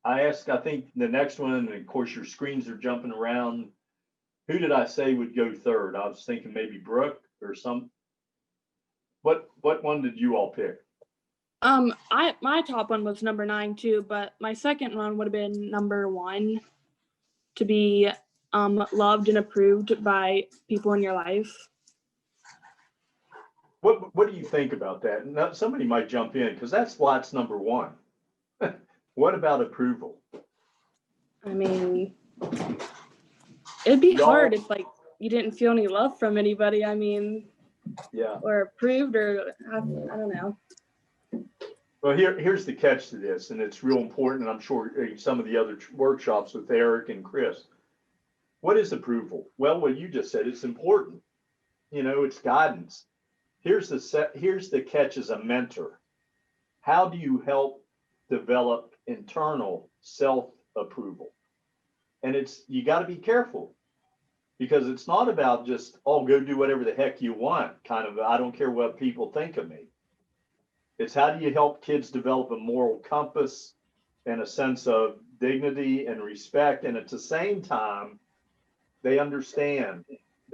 I think the next one, and of course your screens are jumping around. Who did I say would go third? I was thinking maybe Brooke or some. What one did you all pick? My top one was number 9 too, but my second one would have been number 1, to be loved and approved by people in your life. What do you think about that? Now, somebody might jump in because that's why it's number 1. What about approval? I mean, it'd be hard if like you didn't feel any love from anybody. I mean, yeah, or approved, or I don't know. Well, here's the catch to this, and it's real important. And I'm sure some of the other workshops with Eric and Chris. What is approval? Well, what you just said, it's important. It's guidance. Here's the catch as a mentor. How do you help develop internal self-approval? And you got to be careful, because it's not about just, oh, go do whatever the heck you want, kind of, I don't care what people think of me. It's how do you help kids develop a moral compass and a sense of dignity and respect, and at the same time, they understand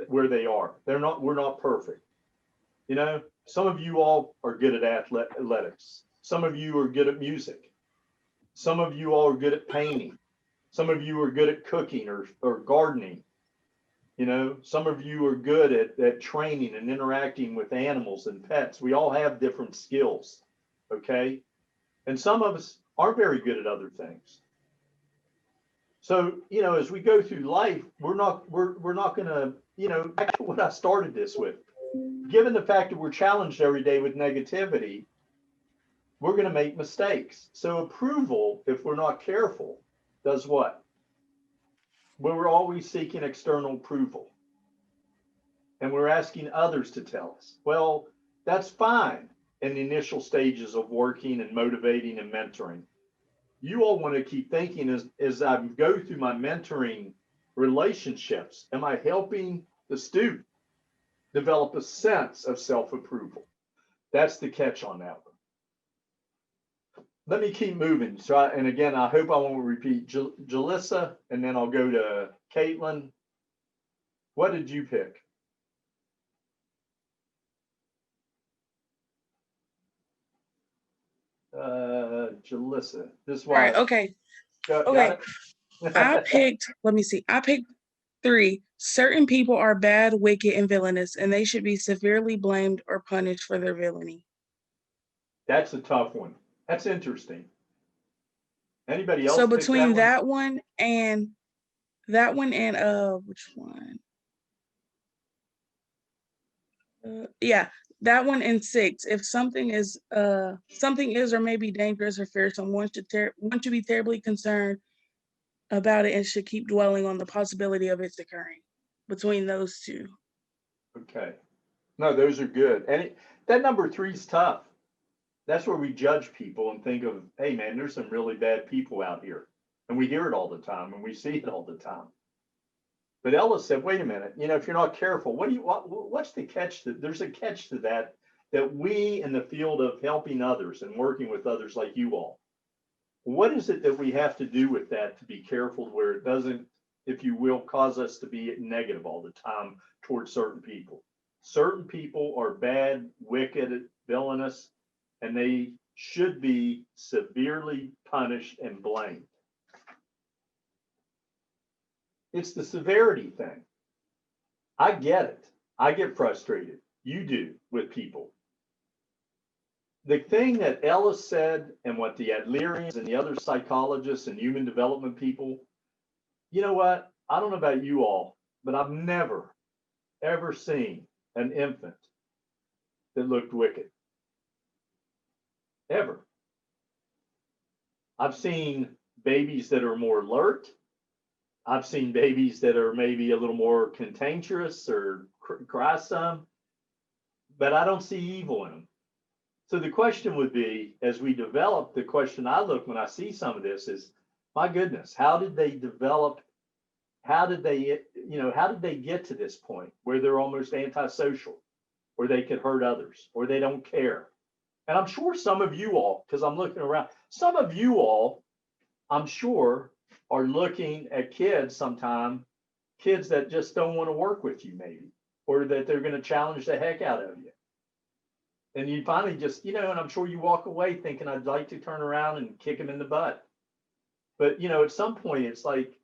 where they are. We're not perfect. Some of you all are good at athletics. Some of you are good at music. Some of you all are good at painting. Some of you are good at cooking or gardening. Some of you are good at training and interacting with animals and pets. We all have different skills, okay? And some of us aren't very good at other things. So, as we go through life, we're not going to, back to what I started this with. Given the fact that we're challenged every day with negativity, we're going to make mistakes. So approval, if we're not careful, does what? We're always seeking external approval. And we're asking others to tell us. Well, that's fine in the initial stages of working and motivating and mentoring. You all want to keep thinking as I go through my mentoring relationships, am I helping the student develop a sense of self-approval? That's the catch on that one. Let me keep moving. And again, I hope I won't repeat. Jalisa, and then I'll go to Caitlin. What did you pick? Jalisa. This one. All right. Okay. Okay. I picked. Let me see. I picked 3. Certain people are bad, wicked, and villainous, and they should be severely blamed or punished for their villainy. That's a tough one. That's interesting. Anybody else? So between that one and which one? Yeah, that one and 6. If something is or may be dangerous or fearsome, one should be terribly concerned about it and should keep dwelling on the possibility of its occurring. Between those 2. Okay. No, those are good. And that number 3 is tough. That's where we judge people and think of, hey man, there's some really bad people out here. And we hear it all the time and we see it all the time. But Ella said, wait a minute, if you're not careful, what's the catch? There's a catch to that we in the field of helping others and working with others like you all, what is it that we have to do with that to be careful where it doesn't, if you will, cause us to be negative all the time towards certain people? Certain people are bad, wicked, villainous, and they should be severely punished and blamed. It's the severity thing. I get it. I get frustrated. You do with people. The thing that Ellis said and what the Adlerians and the other psychologists and human development people, you know what? I don't know about you all, but I've never, ever seen an infant that looked wicked. Ever. I've seen babies that are more alert. I've seen babies that are maybe a little more cantankerous or cry some, but I don't see evil in them. So the question would be, as we develop, the question I look when I see some of this is, my goodness, how did they develop? How did they get to this point where they're almost antisocial, or they could hurt others, or they don't care? And I'm sure some of you all, because I'm looking around, some of you all, I'm sure, are looking at kids sometime, kids that just don't want to work with you maybe, or that they're going to challenge the heck out of you. And you finally just, and I'm sure you walk away thinking, I'd like to turn around and kick him in the butt. But, at some point, it's like,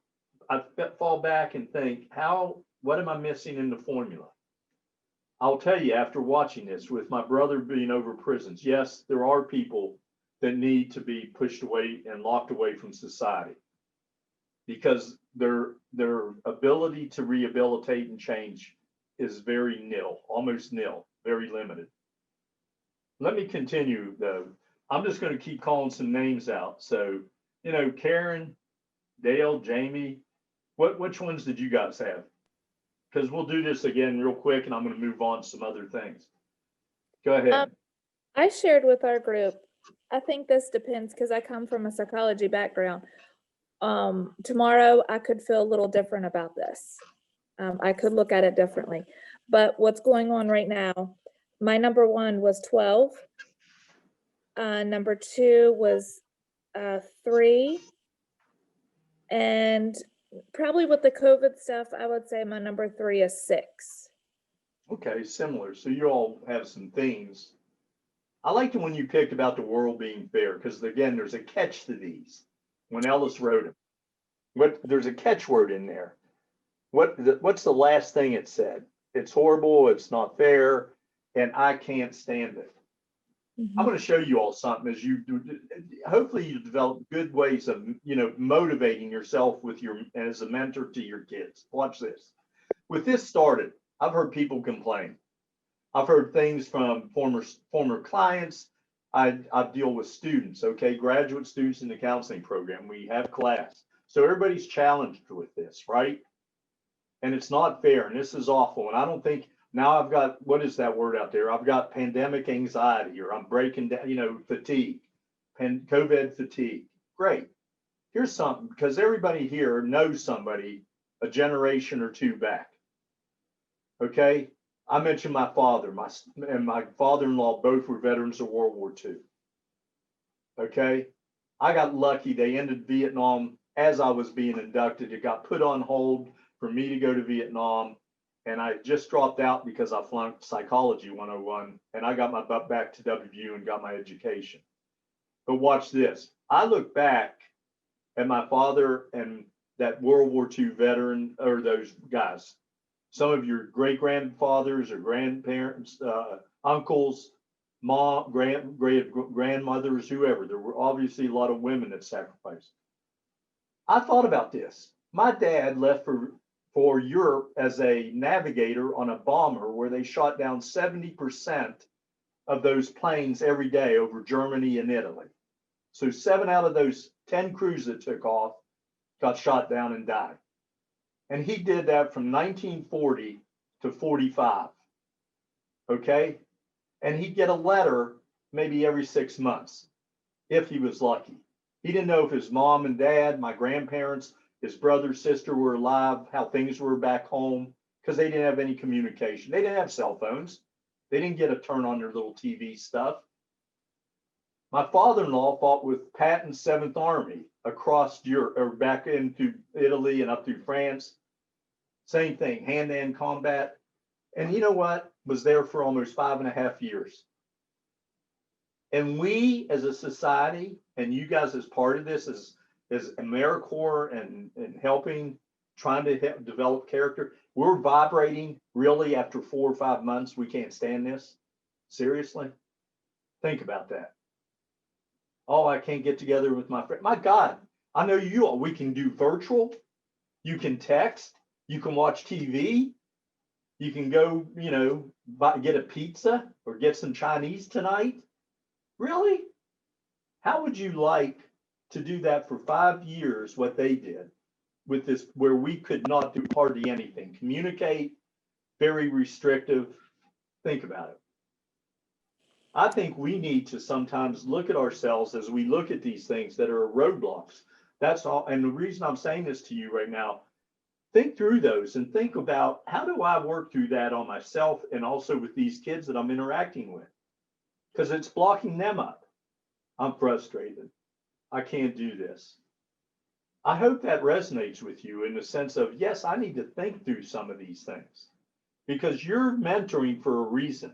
I fall back and think, what am I missing in the formula? I'll tell you, after watching this with my brother being over prisons, yes, there are people that need to be pushed away and locked away from society because their ability to rehabilitate and change is very nil, almost nil, very limited. Let me continue though. I'm just going to keep calling some names out. So, Karen, Dale, Jamie, which ones did you guys have? Because we'll do this again real quick and I'm going to move on to some other things. Go ahead. I shared with our group, I think this depends because I come from a psychology background. Tomorrow I could feel a little different about this. I could look at it differently. But what's going on right now, my number 1 was 12. Number 2 was 3. And probably with the COVID stuff, I would say my number 3 is 6. Okay, similar. So you all have some themes. I liked it when you picked about the world being fair, because again, there's a catch to these. When Ellis wrote them, there's a catchword in there. What's the last thing it said? It's horrible, it's not fair, and I can't stand it. I'm going to show you all something as you do. Hopefully you develop good ways of, motivating yourself as a mentor to your kids. Watch this. With this started, I've heard people complain. I've heard things from former clients. I deal with students, okay, graduate students in the counseling program. We have class. So everybody's challenged with this, right? And it's not fair. And this is awful. And I don't think, now I've got, what is that word out there? I've got pandemic anxiety, or I'm breaking down, fatigue, COVID fatigue. Great. Here's something, because everybody here knows somebody a generation or two back. Okay. I mentioned my father, and my father-in-law both were veterans of World War II. Okay. I got lucky. They ended Vietnam as I was being inducted. It got put on hold for me to go to Vietnam. And I just dropped out because I flunked Psychology 101, and I got my butt back to WVU and got my education. But watch this. I look back at my father and that World War II veteran, or those guys. Some of your great-grandfathers or grandparents, uncles, mom, grandmothers, whoever. There were obviously a lot of women that sacrificed. I thought about this. My dad left for Europe as a navigator on a bomber where they shot down 70% of those planes every day over Germany and Italy. So 7 out of those 10 crews that took off got shot down and died. And he did that from 1940 to 45. Okay. And he'd get a letter maybe every 6 months if he was lucky. He didn't know if his mom and dad, my grandparents, his brother, sister were alive, how things were back home, because they didn't have any communication. They didn't have cell phones. They didn't get to turn on their little TV stuff. My father-in-law fought with Patton's 7th Army across Europe, or back into Italy and up through France. Same thing, hand-to-hand combat. And you know what? Was there for almost 5.5 years. And we as a society, and you guys as part of this, as AmeriCorps and helping, trying to develop character, we're vibrating really after 4 or 5 months. We can't stand this. Seriously? Think about that. Oh, I can't get together with my friend. My God, I know you all. We can do virtual. You can text. You can watch TV. You can go, get a pizza or get some Chinese tonight. Really? How would you like to do that for 5 years, what they did with this, where we could not do hardly anything, communicate, very restrictive? Think about it. I think we need to sometimes look at ourselves as we look at these things that are roadblocks. That's all. And the reason I'm saying this to you right now, think through those and think about, how do I work through that on myself and also with these kids that I'm interacting with? because it's blocking them up. I'm frustrated. I can't do this. I hope that resonates with you in the sense of, yes, I need to think through some of these things because you're mentoring for a reason.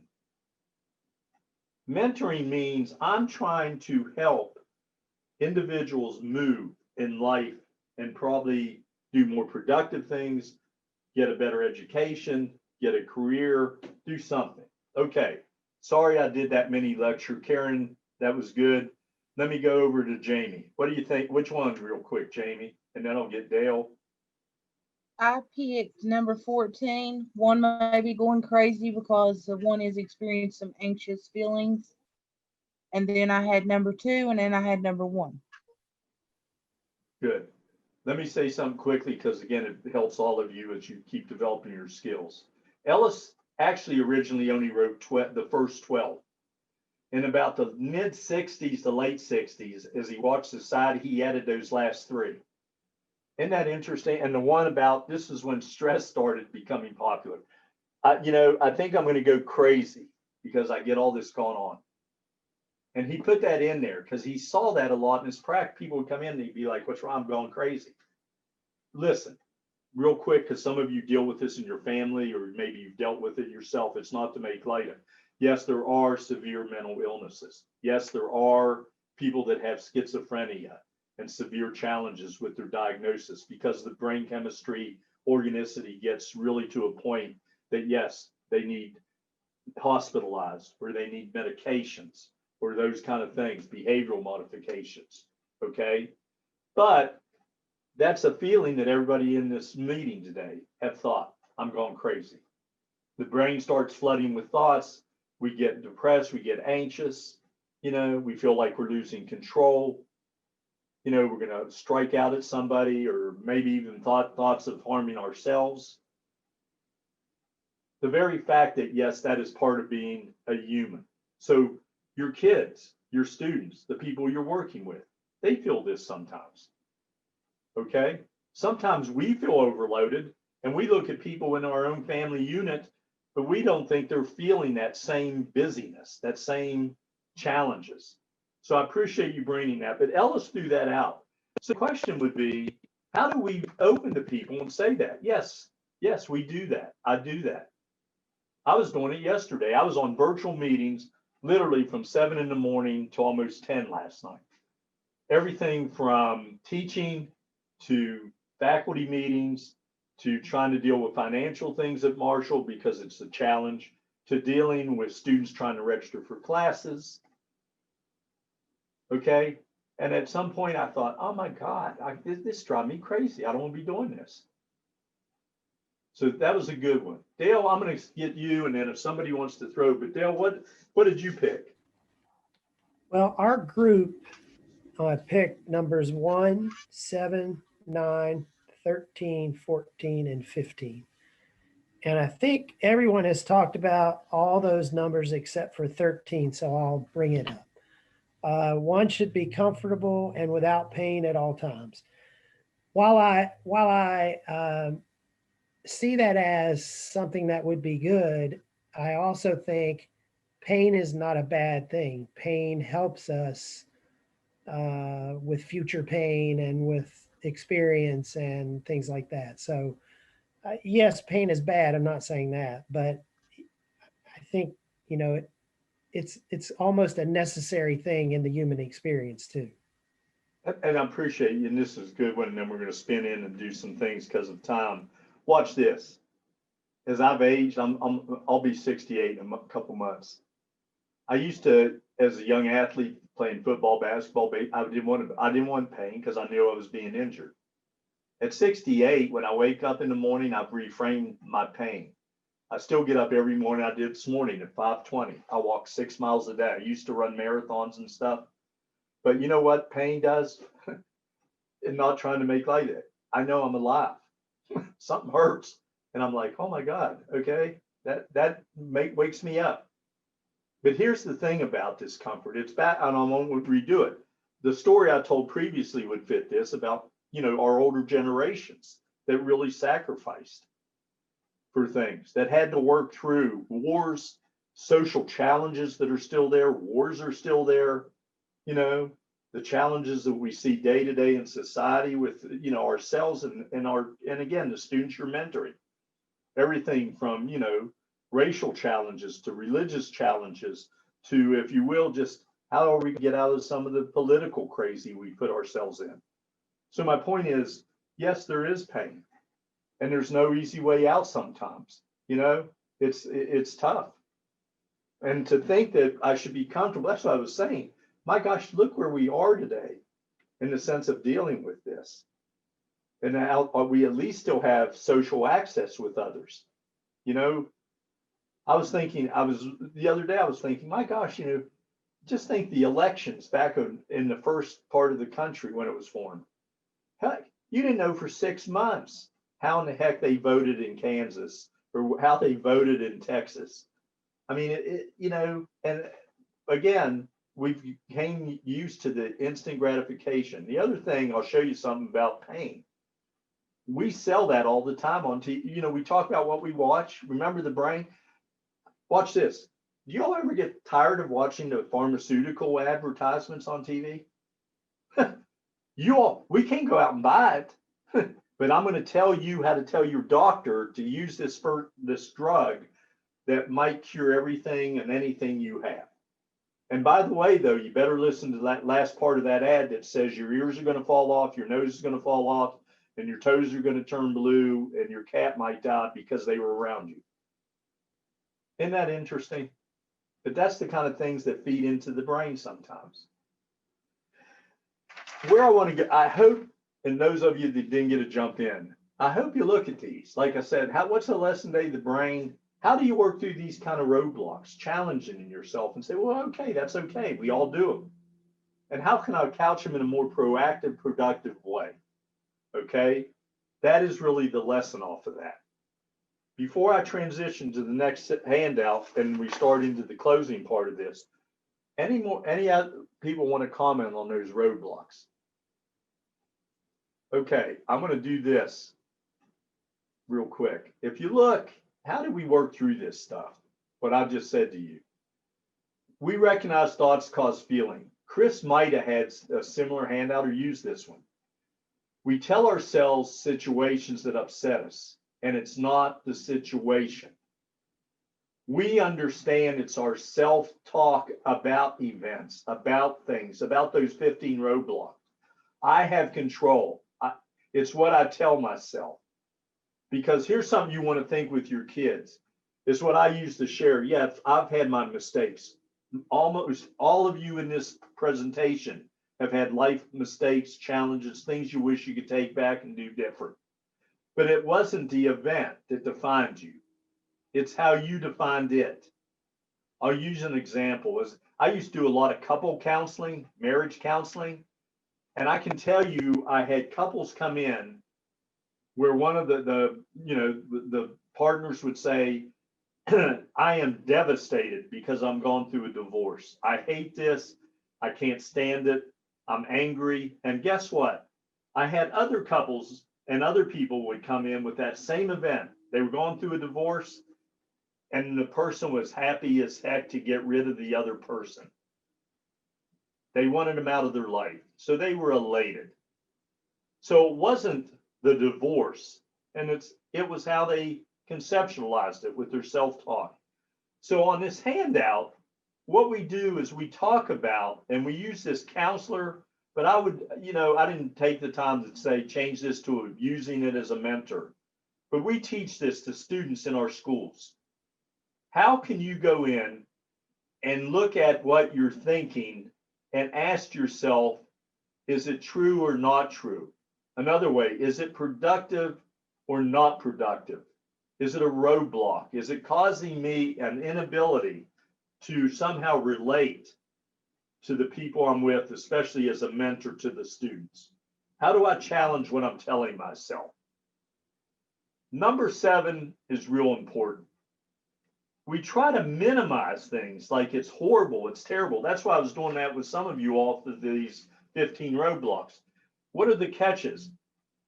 Mentoring means I'm trying to help individuals move in life and probably do more productive things, get a better education, get a career, do something. Okay, sorry I did that mini lecture. Karen, that was good. Let me go over to Jamie. What do you think? Which one's real quick, Jamie? And then I'll get Dale. I picked number 14. One may be going crazy because the one is experiencing some anxious feelings. And then I had number 2, and then I had number 1. Good. Let me say something quickly because, again, it helps all of you as you keep developing your skills. Ellis actually originally only wrote the first 12. In about the mid 60s to late 60s, as he watched society, he added those last 3. Isn't that interesting? And the one about this is when stress started becoming popular. I think I'm going to go crazy because I get all this going on. And he put that in there because he saw that a lot in his practice. People would come in and he'd be like, what's wrong? I'm going crazy. Listen, real quick, because some of you deal with this in your family or maybe you've dealt with it yourself. It's not to make light of. Yes, there are severe mental illnesses. Yes, there are people that have schizophrenia and severe challenges with their diagnosis because the brain chemistry organicity gets really to a point that, yes, they need hospitalized or they need medications or those kind of things, behavioral modifications, okay? But that's a feeling that everybody in this meeting today have thought, I'm going crazy. The brain starts flooding with thoughts. We get depressed, we get anxious, we feel like we're losing control. We're going to strike out at somebody or maybe even thoughts of harming ourselves. The very fact that, yes, that is part of being a human. So your kids, your students, the people you're working with, they feel this sometimes. Okay? Sometimes we feel overloaded and we look at people in our own family unit, but we don't think they're feeling that same busyness, that same challenges. So I appreciate you bringing that, but Ellis threw that out. So the question would be, how do we open to people and say that? Yes, we do that. I do that. I was doing it yesterday. I was on virtual meetings literally from 7 in the morning to almost 10 last night. Everything from teaching to faculty meetings to trying to deal with financial things at Marshall because it's a challenge, to dealing with students trying to register for classes. Okay. And at some point I thought, oh my God, this drives me crazy. I don't want to be doing this. So that was a good one. Dale, I'm going to get you, and then if somebody wants to throw, but Dale, what did you pick? Well, our group picked numbers 1, 7, 9, 13, 14, and 15. And I think everyone has talked about all those numbers except for 13, so I'll bring it up. 1 should be comfortable and without pain at all times. While I see that as something that would be good, I also think pain is not a bad thing. Pain helps us with future pain and with experience and things like that. So yes, pain is bad. I'm not saying that, but I think, it's almost a necessary thing in the human experience too. And I appreciate you, and this is a good one, and then we're going to spin in and do some things because of time. Watch this. As I've aged, I'll be 68 in a couple months. I used to, as a young athlete playing football, basketball, I didn't want pain because I knew I was being injured. At 68, when I wake up in the morning, I've reframed my pain. I still get up every morning. I did this morning at 5:20. I walk 6 miles a day. I used to run marathons and stuff. But you know what pain does? And not trying to make light of it. I know I'm alive. Something hurts. And I'm like, oh my God, okay, that wakes me up. But here's the thing about discomfort. It's bad, and I won't redo it. The story I told previously would fit this about, our older generations that really sacrificed for things, that had to work through wars, social challenges that are still there, wars are still there, you know, the challenges that we see day to day in society with, you know, ourselves and again, the students you're mentoring. Everything from, you know, racial challenges to religious challenges to, if you will, just how are we get out of some of the political crazy we put ourselves in. So my point is, yes, there is pain and there's no easy way out sometimes, you know, it's tough. And to think that I should be comfortable, that's what I was saying. My gosh, look where we are today in the sense of dealing with this. And now we at least still have social access with others. You know, the other day I was thinking, my gosh, you know, just think the elections back in the first part of the country when it was formed. Heck, you didn't know for 6 months how in the heck they voted in Kansas or how they voted in Texas. I mean, you know, and again, we've became used to the instant gratification. The other thing, I'll show you something about pain. We sell that all the time on TV. You know, we talk about what we watch. Remember the brain? Watch this. Do you all ever get tired of watching the pharmaceutical advertisements on TV? We can't go out and buy it, but I'm going to tell you how to tell your doctor to use this drug that might cure everything and anything you have. And by the way, though, you better listen to that last part of that ad that says your ears are going to fall off, your nose is going to fall off, and your toes are going to turn blue, and your cat might die because they were around you. Isn't that interesting? But that's the kind of things that feed into the brain sometimes. Where I want to get, I hope, and those of you that didn't get to jump in, I hope you look at these. Like I said, what's the lesson day, the brain? How do you work through these kind of roadblocks, challenging yourself and say, well, okay, that's okay. We all do them. And how can I couch them in a more proactive, productive way? Okay, that is really the lesson off of that. Before I transition to the next handout and we start into the closing part of this, any other people want to comment on those roadblocks? Okay, I'm going to do this real quick. If you look, how do we work through this stuff? What I've just said to you. We recognize thoughts cause feeling. Chris might have had a similar handout or used this one. We tell ourselves situations that upset us, and it's not the situation. We understand it's our self-talk about events, about things, about those 15 roadblocks. I have control. It's what I tell myself. Because here's something you want to think with your kids. It's what I used to share. Yeah, I've had my mistakes. Almost all of you in this presentation have had life mistakes, challenges, things you wish you could take back and do different. But it wasn't the event that defined you. It's how you defined it. I'll use an example. I used to do a lot of couple counseling, marriage counseling, and I can tell you I had couples come in where one of the partners would say, I am devastated because I'm going through a divorce. I hate this. I can't stand it. I'm angry. And guess what? I had other couples and other people would come in with that same event. They were going through a divorce and the person was happy as heck to get rid of the other person. They wanted them out of their life. So they were elated. So it wasn't the divorce, and it was how they conceptualized it with their self-talk. So on this handout, what we do is we talk about, and we use this counselor, but I didn't take the time to say, change this to using it as a mentor, but we teach this to students in our schools. How can you go in and look at what you're thinking and ask yourself, is it true or not true? Another way, is it productive or not productive? Is it a roadblock? Is it causing me an inability to somehow relate to the people I'm with, especially as a mentor to the students? How do I challenge what I'm telling myself? Number 7 is real important. We try to minimize things like it's horrible, it's terrible. That's why I was doing that with some of you off of these 15 roadblocks. What are the catches?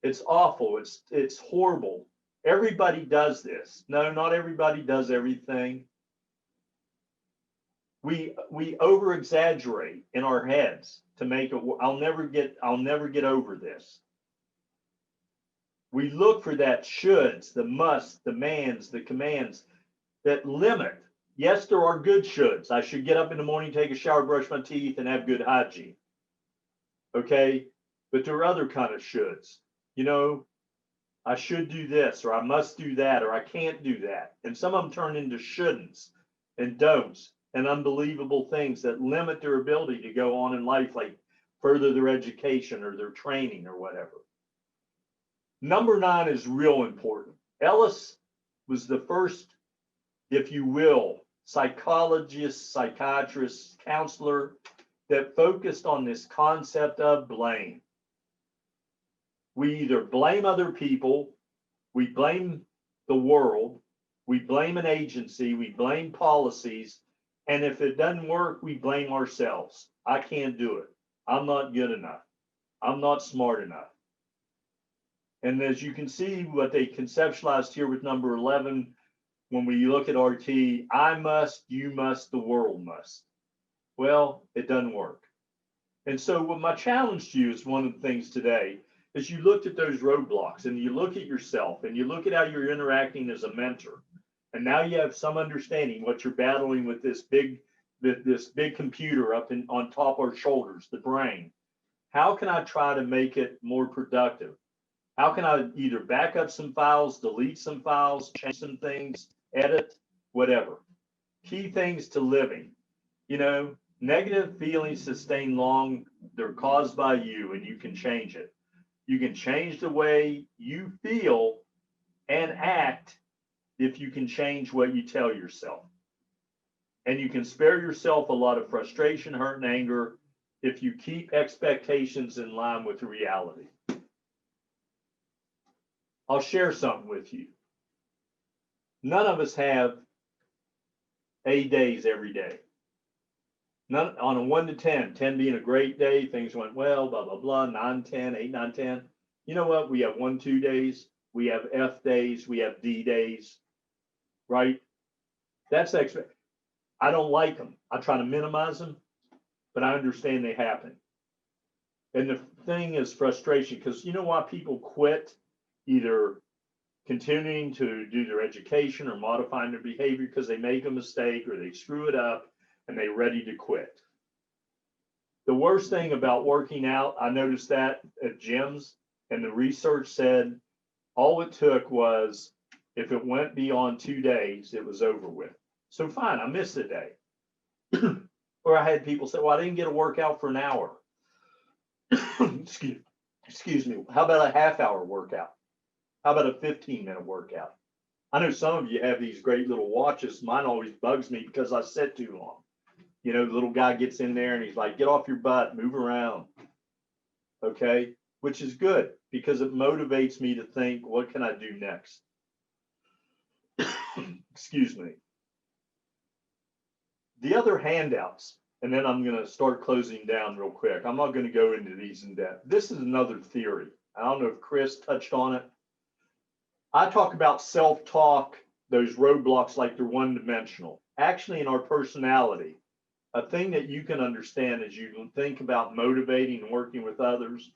It's awful. It's horrible. Everybody does this. No, not everybody does everything. We over exaggerate in our heads to make it. I'll never get over this. We look for that shoulds, the musts, the mans, the commands that limit. Yes, there are good shoulds. I should get up in the morning, take a shower, brush my teeth, and have good hygiene. Okay, but there are other kind of shoulds. You know, I should do this, or I must do that, or I can't do that. And some of them turn into shouldn'ts and don'ts and unbelievable things that limit their ability to go on in life, like further their education or their training or whatever. Number 9 is real important. Ellis was the first, if you will, psychologist, psychiatrist, counselor that focused on this concept of blame. We either blame other people, we blame the world, we blame an agency, we blame policies, and if it doesn't work, we blame ourselves. I can't do it. I'm not good enough. I'm not smart enough. And as you can see, what they conceptualized here with number 11, when we look at RT, I must, you must, the world must. Well, it doesn't work. And so what my challenge to you is one of the things today is you looked at those roadblocks and you look at yourself and you look at how you're interacting as a mentor. And now you have some understanding what you're battling with this big computer up on top of our shoulders, the brain. How can I try to make it more productive? How can I either back up some files, delete some files, change some things, edit, whatever? Key things to living. You know, negative feelings sustain long, they're caused by you, and you can change it. You can change the way you feel and act if you can change what you tell yourself. And you can spare yourself a lot of frustration, hurt, and anger if you keep expectations in line with reality. I'll share something with you. None of us have A days every day. None, on a 1 to 10, 10 being a great day, things went well, blah, blah, blah, 9, 10, 8, 9, 10. You know what? We have 1, 2 days. We have F days. We have D days, right? That's I don't like them. I try to minimize them, but I understand they happen. And the thing is frustration, because you know why people quit? Either continuing to do their education or modifying their behavior because they make a mistake or they screw it up and they're ready to quit. The worst thing about working out, I noticed that at gyms, and the research said all it took was if it went beyond 2 days, it was over with. So fine, I missed a day. Or I had people say, well, I didn't get a workout for an hour. Excuse me. How about a half-hour workout? How about a 15-minute workout? I know some of you have these great little watches. Mine always bugs me because I sit too long. You know, the little guy gets in there and he's like, get off your butt, move around. Okay, which is good because it motivates me to think, what can I do next? Excuse me. The other handouts, and then I'm going to start closing down real quick. I'm not going to go into these in depth. This is another theory. I don't know if Chris touched on it. I talk about self-talk, those roadblocks like they're one-dimensional. Actually, in our personality, a thing that you can understand as you think about motivating and working with others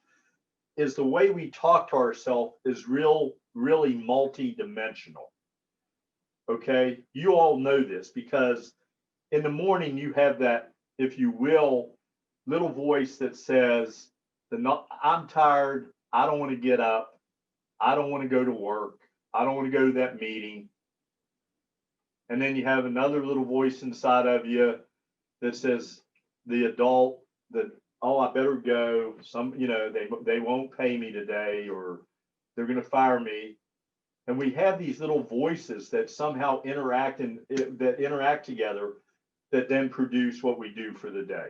is the way we talk to ourselves is really multi-dimensional. Okay, you all know this because in the morning you have that, if you will, little voice that says, I'm tired, I don't want to get up, I don't want to go to work, I don't want to go to that meeting. And then you have another little voice inside of you that says, the adult, that, oh, I better go. They won't pay me today, or they're going to fire me. And we have these little voices that somehow interact together that then produce what we do for the day.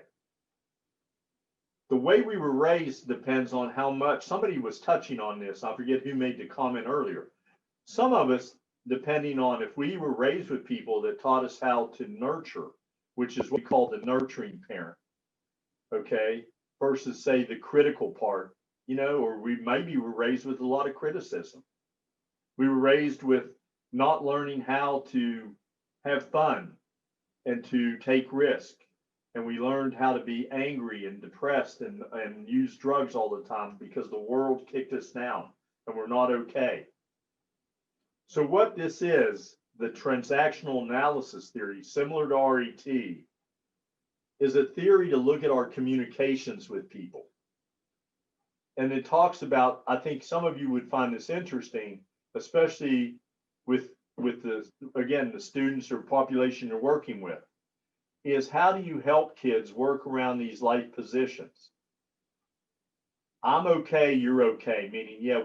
The way we were raised depends on how much, somebody was touching on this. I forget who made the comment earlier. Some of us, depending on if we were raised with people that taught us how to nurture, which is what we call the nurturing parent, okay, versus say the critical part, or we maybe were raised with a lot of criticism. We were raised with not learning how to have fun and to take risk. And we learned how to be angry and depressed and use drugs all the time because the world kicked us down and we're not okay. So what this is, the transactional analysis theory, similar to RET, is a theory to look at our communications with people. And it talks about, I think some of you would find this interesting, especially with the, again, the students or population you're working with, is how do you help kids work around these life positions? I'm okay, you're okay, meaning, yeah,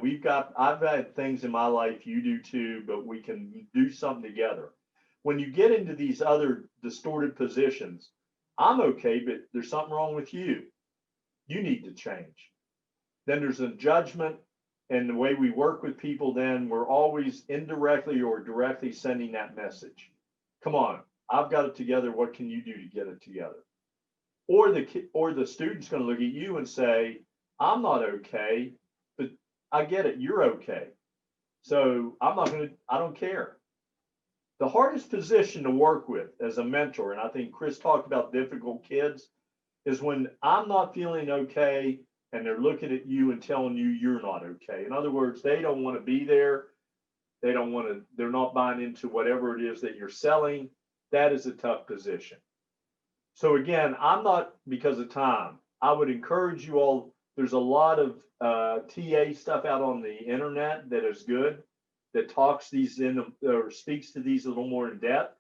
I've had things in my life, you do too, but we can do something together. When you get into these other distorted positions, I'm okay, but there's something wrong with you. You need to change. Then there's a judgment, and the way we work with people, then we're always indirectly or directly sending that message. Come on, I've got it together. What can you do to get it together? Or the student's going to look at you and say, I'm not okay, but I get it. You're okay. So I don't care. The hardest position to work with as a mentor, and I think Chris talked about difficult kids, is when I'm not feeling okay and they're looking at you and telling you you're not okay. In other words, they don't want to be there. They're not buying into whatever it is that you're selling. That is a tough position. So again, I'm not, because of time, I would encourage you all, there's a lot of TA stuff out on the internet that is good, that talks these or speaks to these a little more in depth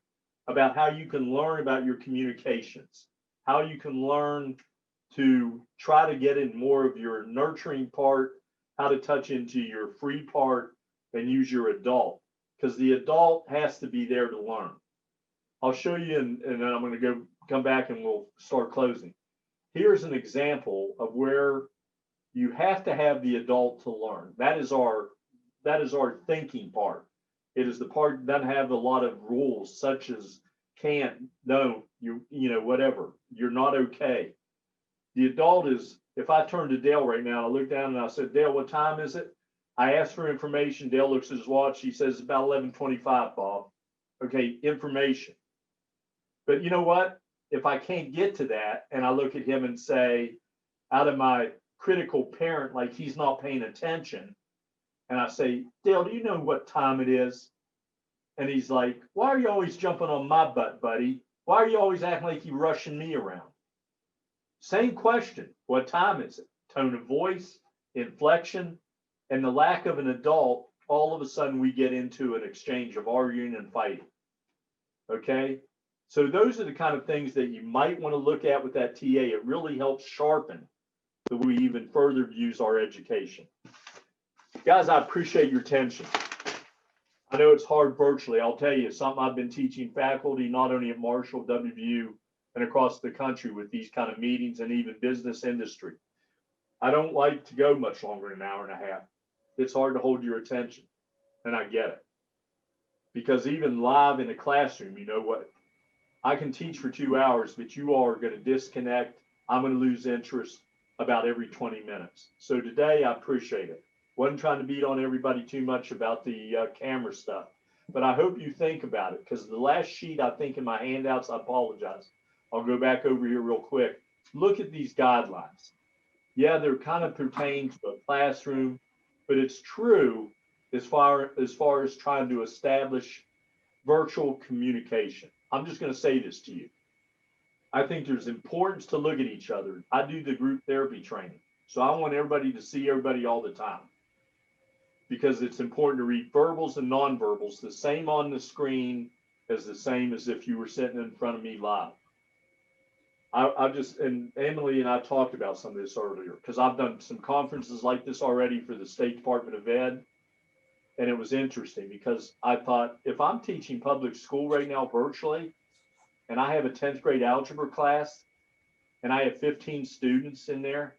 about how you can learn about your communications, how you can learn to try to get in more of your nurturing part, how to touch into your free part and use your adult, because the adult has to be there to learn. I'll show you, and then I'm going to come back and we'll start closing. Here's an example of where you have to have the adult to learn. That is our thinking part. It is the part that doesn't have a lot of rules, such as can't, don't, you know, whatever. You're not okay. The adult is, if I turn to Dale right now, I look down and I said, Dale, what time is it? I asked for information. Dale looks at his watch. He says, it's about 11:25, Bob. Okay, information. But you know what? If I can't get to that and I look at him and say, out of my critical parent, like he's not paying attention, and I say, Dale, do you know what time it is? And he's like, why are you always jumping on my butt, buddy? Why are you always acting like you're rushing me around? Same question. What time is it? Tone of voice, inflection, and the lack of an adult, all of a sudden we get into an exchange of arguing and fighting. Okay? So those are the kind of things that you might want to look at with that TA. It really helps sharpen the way we even further use our education. Guys, I appreciate your attention. I know it's hard virtually. I'll tell you, something I've been teaching faculty, not only at Marshall, WVU, and across the country with these kind of meetings and even business industry. I don't like to go much longer than an hour and a half. It's hard to hold your attention, and I get it. Because even live in a classroom, you know what? I can teach for 2 hours, but you all are going to disconnect. I'm going to lose interest about every 20 minutes. So today, I appreciate it. Wasn't trying to beat on everybody too much about the camera stuff, but I hope you think about it, because the last sheet, I think in my handouts, I apologize. I'll go back over here real quick. Look at these guidelines. Yeah, they're kind of pertain to a classroom, but it's true as far as trying to establish virtual communication. I'm just going to say this to you. I think there's importance to look at each other. I do the group therapy training, so I want everybody to see everybody all the time, because it's important to read verbals and nonverbals, the same on the screen as the same as if you were sitting in front of me live. And Emily and I talked about some of this earlier, because I've done some conferences like this already for the State Department of Ed. And it was interesting because I thought, if I'm teaching public school right now virtually, and I have a 10th grade algebra class, and I have 15 students in there,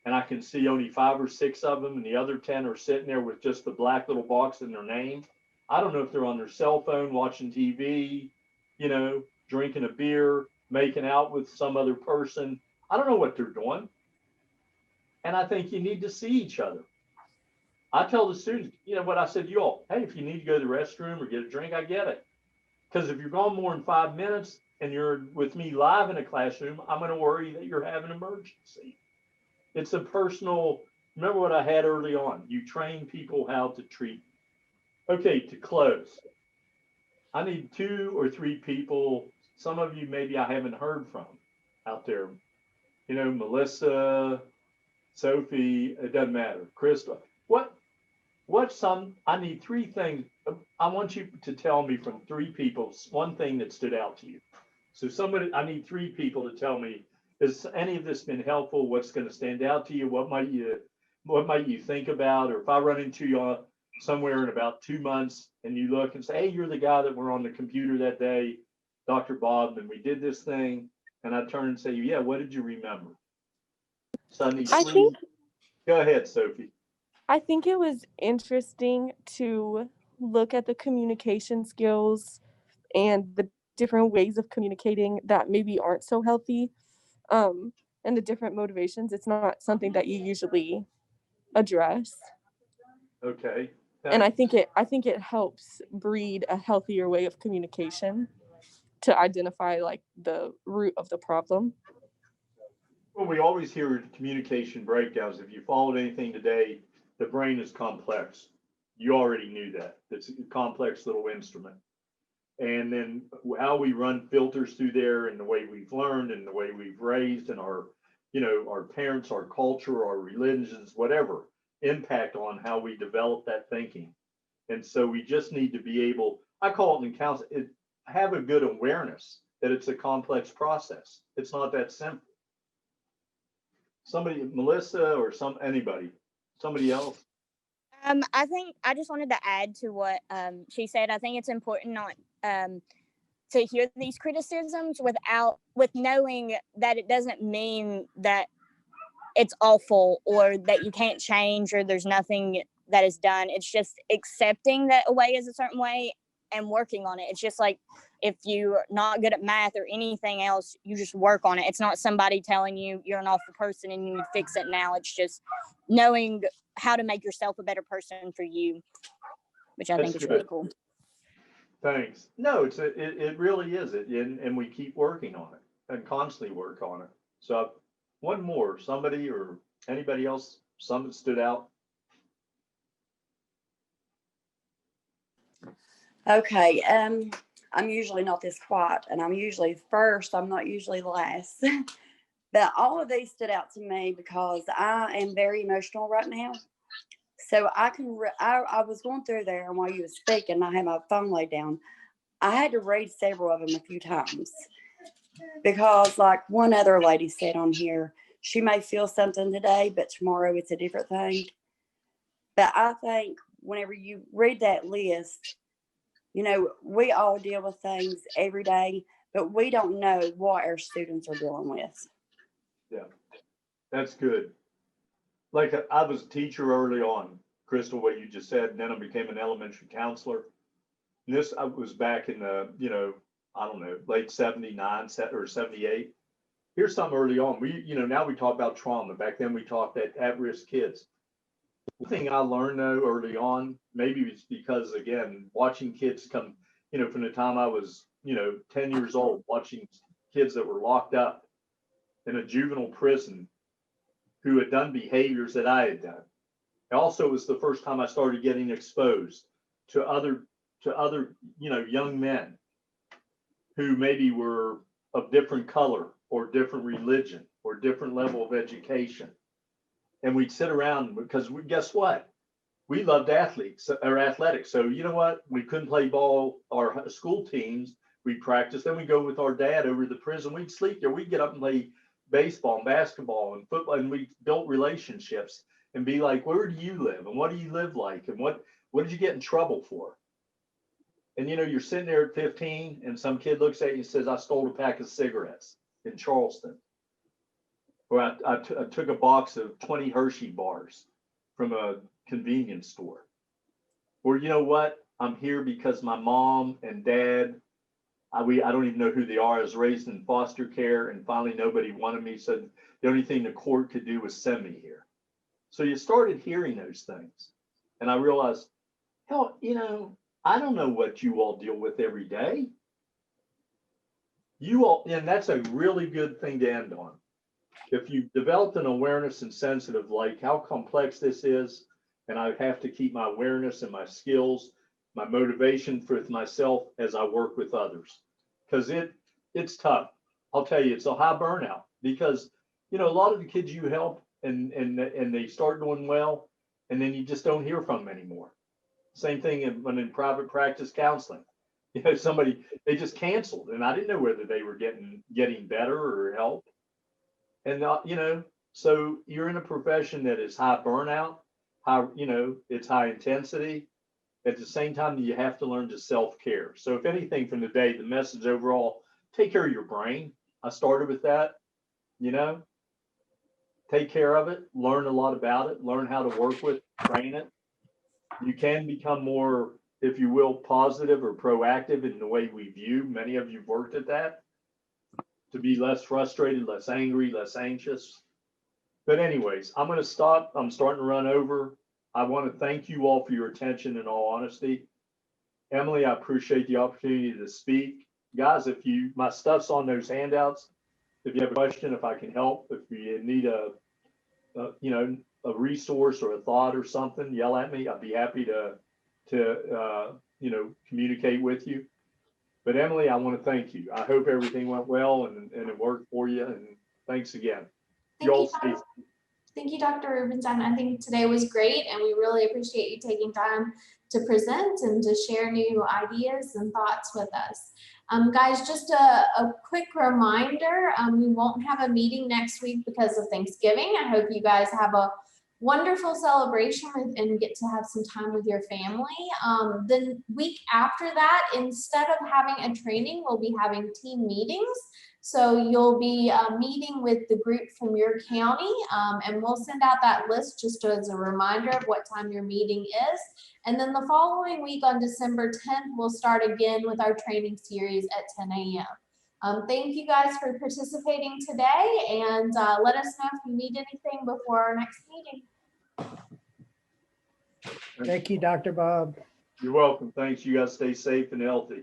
and I can see only 5 or 6 of them, and the other 10 are sitting there with just the black little box in their name. I don't know if they're on their cell phone, watching TV, you know, drinking a beer, making out with some other person. I don't know what they're doing. And I think you need to see each other. I tell the students, you know what I said to you all, hey, if you need to go to the restroom or get a drink, I get it. Because if you're gone more than 5 minutes, and you're with me live in a classroom, I'm going to worry that you're having an emergency. It's a personal, remember what I had early on. You train people how to treat. Okay, to close, I need 2 or 3 people. Some of you maybe I haven't heard from out there. You know, Melissa, Sophie, it doesn't matter. Krista, I need 3 things. I want you to tell me from 3 people, one thing that stood out to you. So I need 3 people to tell me, has any of this been helpful? What's going to stand out to you? What might you think about? Or if I run into you somewhere in about 2 months and you look and say, hey, you're the guy that were on the computer that day, Dr. Bob, and we did this thing. And I turn and say, yeah, what did you remember? So I need 3. Go ahead, Sophie. I think it was interesting to look at the communication skills and the different ways of communicating that maybe aren't so healthy, and the different motivations. It's not something that you usually address. Okay. And I think it helps breed a healthier way of communication to identify like the root of the problem. Well, we always hear communication breakdowns. If you followed anything today, the brain is complex. You already knew that. It's a complex little instrument. And then how we run filters through there and the way we've learned and the way we've raised and our parents, our culture, our religions, whatever, impact on how we develop that thinking. And so we just need to be able, I call it in counseling, have a good awareness that it's a complex process. It's not that simple. Somebody, Melissa or somebody else? I think I just wanted to add to what she said. I think it's important not to hear these criticisms with knowing that it doesn't mean that it's awful or that you can't change or there's nothing that is done. It's just accepting that a way is a certain way and working on it. It's just like if you're not good at math or anything else, you just work on it. It's not somebody telling you you're an awful person and you need to fix it now. It's just knowing how to make yourself a better person for you, which I think is really cool. Thanks. No, it really is it, and we keep working on it and constantly work on it. So one more, somebody or anybody else, something stood out. Okay, I'm usually not this quiet, and I'm usually first. I'm not usually last. But all of these stood out to me because I am very emotional right now. So I was going through there, and while you were speaking, I had my phone laid down. I had to read several of them a few times because, like one other lady said on here, she may feel something today, but tomorrow it's a different thing. But I think whenever you read that list, you know, we all deal with things every day, but we don't know what our students are dealing with. Yeah, that's good. Like I was a teacher early on, Crystal, what you just said, and then I became an elementary counselor. And this I was back in the, I don't know, late 79 or 78. Here's something early on. Now we talk about trauma. Back then we talked at-risk kids. One thing I learned though early on, maybe it's because again, watching kids come, from the time I was, 10 years old, watching kids that were locked up in a juvenile prison who had done behaviors that I had done. It also was the first time I started getting exposed to other, young men who maybe were of different color or different religion or different level of education. And we'd sit around because guess what? We loved athletes or athletics. So you know what? We couldn't play ball, our school teams, we'd practice. Then we'd go with our dad over to the prison. We'd sleep there. We'd get up and play baseball and basketball and football. And we built relationships and be like, where do you live? And what do you live like? And what did you get in trouble for? And you're sitting there at 15 and some kid looks at you and says, I stole a pack of cigarettes in Charleston. Or I took a box of 20 Hershey bars from a convenience store. Or you know what? I'm here because my mom and dad, I don't even know who they are. I was raised in foster care and finally nobody wanted me. So the only thing the court could do was send me here. So you started hearing those things. And I realized, hell, I don't know what you all deal with every day. you all, and that's a really good thing to end on. If you've developed an awareness and sensitive, like how complex this is, and I have to keep my awareness and my skills, my motivation for myself as I work with others, because it's tough. I'll tell you, it's a high burnout because, you know, a lot of the kids you help and they start doing well, and then you just don't hear from them anymore. Same thing when in private practice counseling. You know, somebody, they just canceled, and I didn't know whether they were getting better or help. And you know, so you're in a profession that is high burnout, high, you know, it's high intensity. At the same time, you have to learn to self-care. So if anything from the day, the message overall, take care of your brain. I started with that, you know, take care of it, learn a lot about it, learn how to work with it, train it. You can become more, if you will, positive or proactive in the way we view. Many of you've worked at that, to be less frustrated, less angry, less anxious. But anyways, I'm going to stop. I'm starting to run over. I want to thank you all for your attention, in all honesty. Emily, I appreciate the opportunity to speak. Guys, if you, my stuff's on those handouts. If you have a question, if I can help, if you need you know, a resource or a thought or something, yell at me. I'd be happy to you know, communicate with you. But Emily, I want to thank you. I hope everything went well and it worked for you. And thanks again. Thank you, Dr. Rubenstein. I think today was great, and we really appreciate you taking time to present and to share new ideas and thoughts with us. Guys, just a quick reminder, we won't have a meeting next week because of Thanksgiving. I hope you guys have a wonderful celebration and get to have some time with your family. The week after that, instead of having a training, we'll be having team meetings. So you'll be meeting with the group from your county, and we'll send out that list just as a reminder of what time your meeting is. And then the following week on December 10th, we'll start again with our training series at 10 a.m. Thank you guys for participating today, and let us know if you need anything before our next meeting. Thank you, Dr. Bob. You're welcome. Thanks. You guys stay safe and healthy.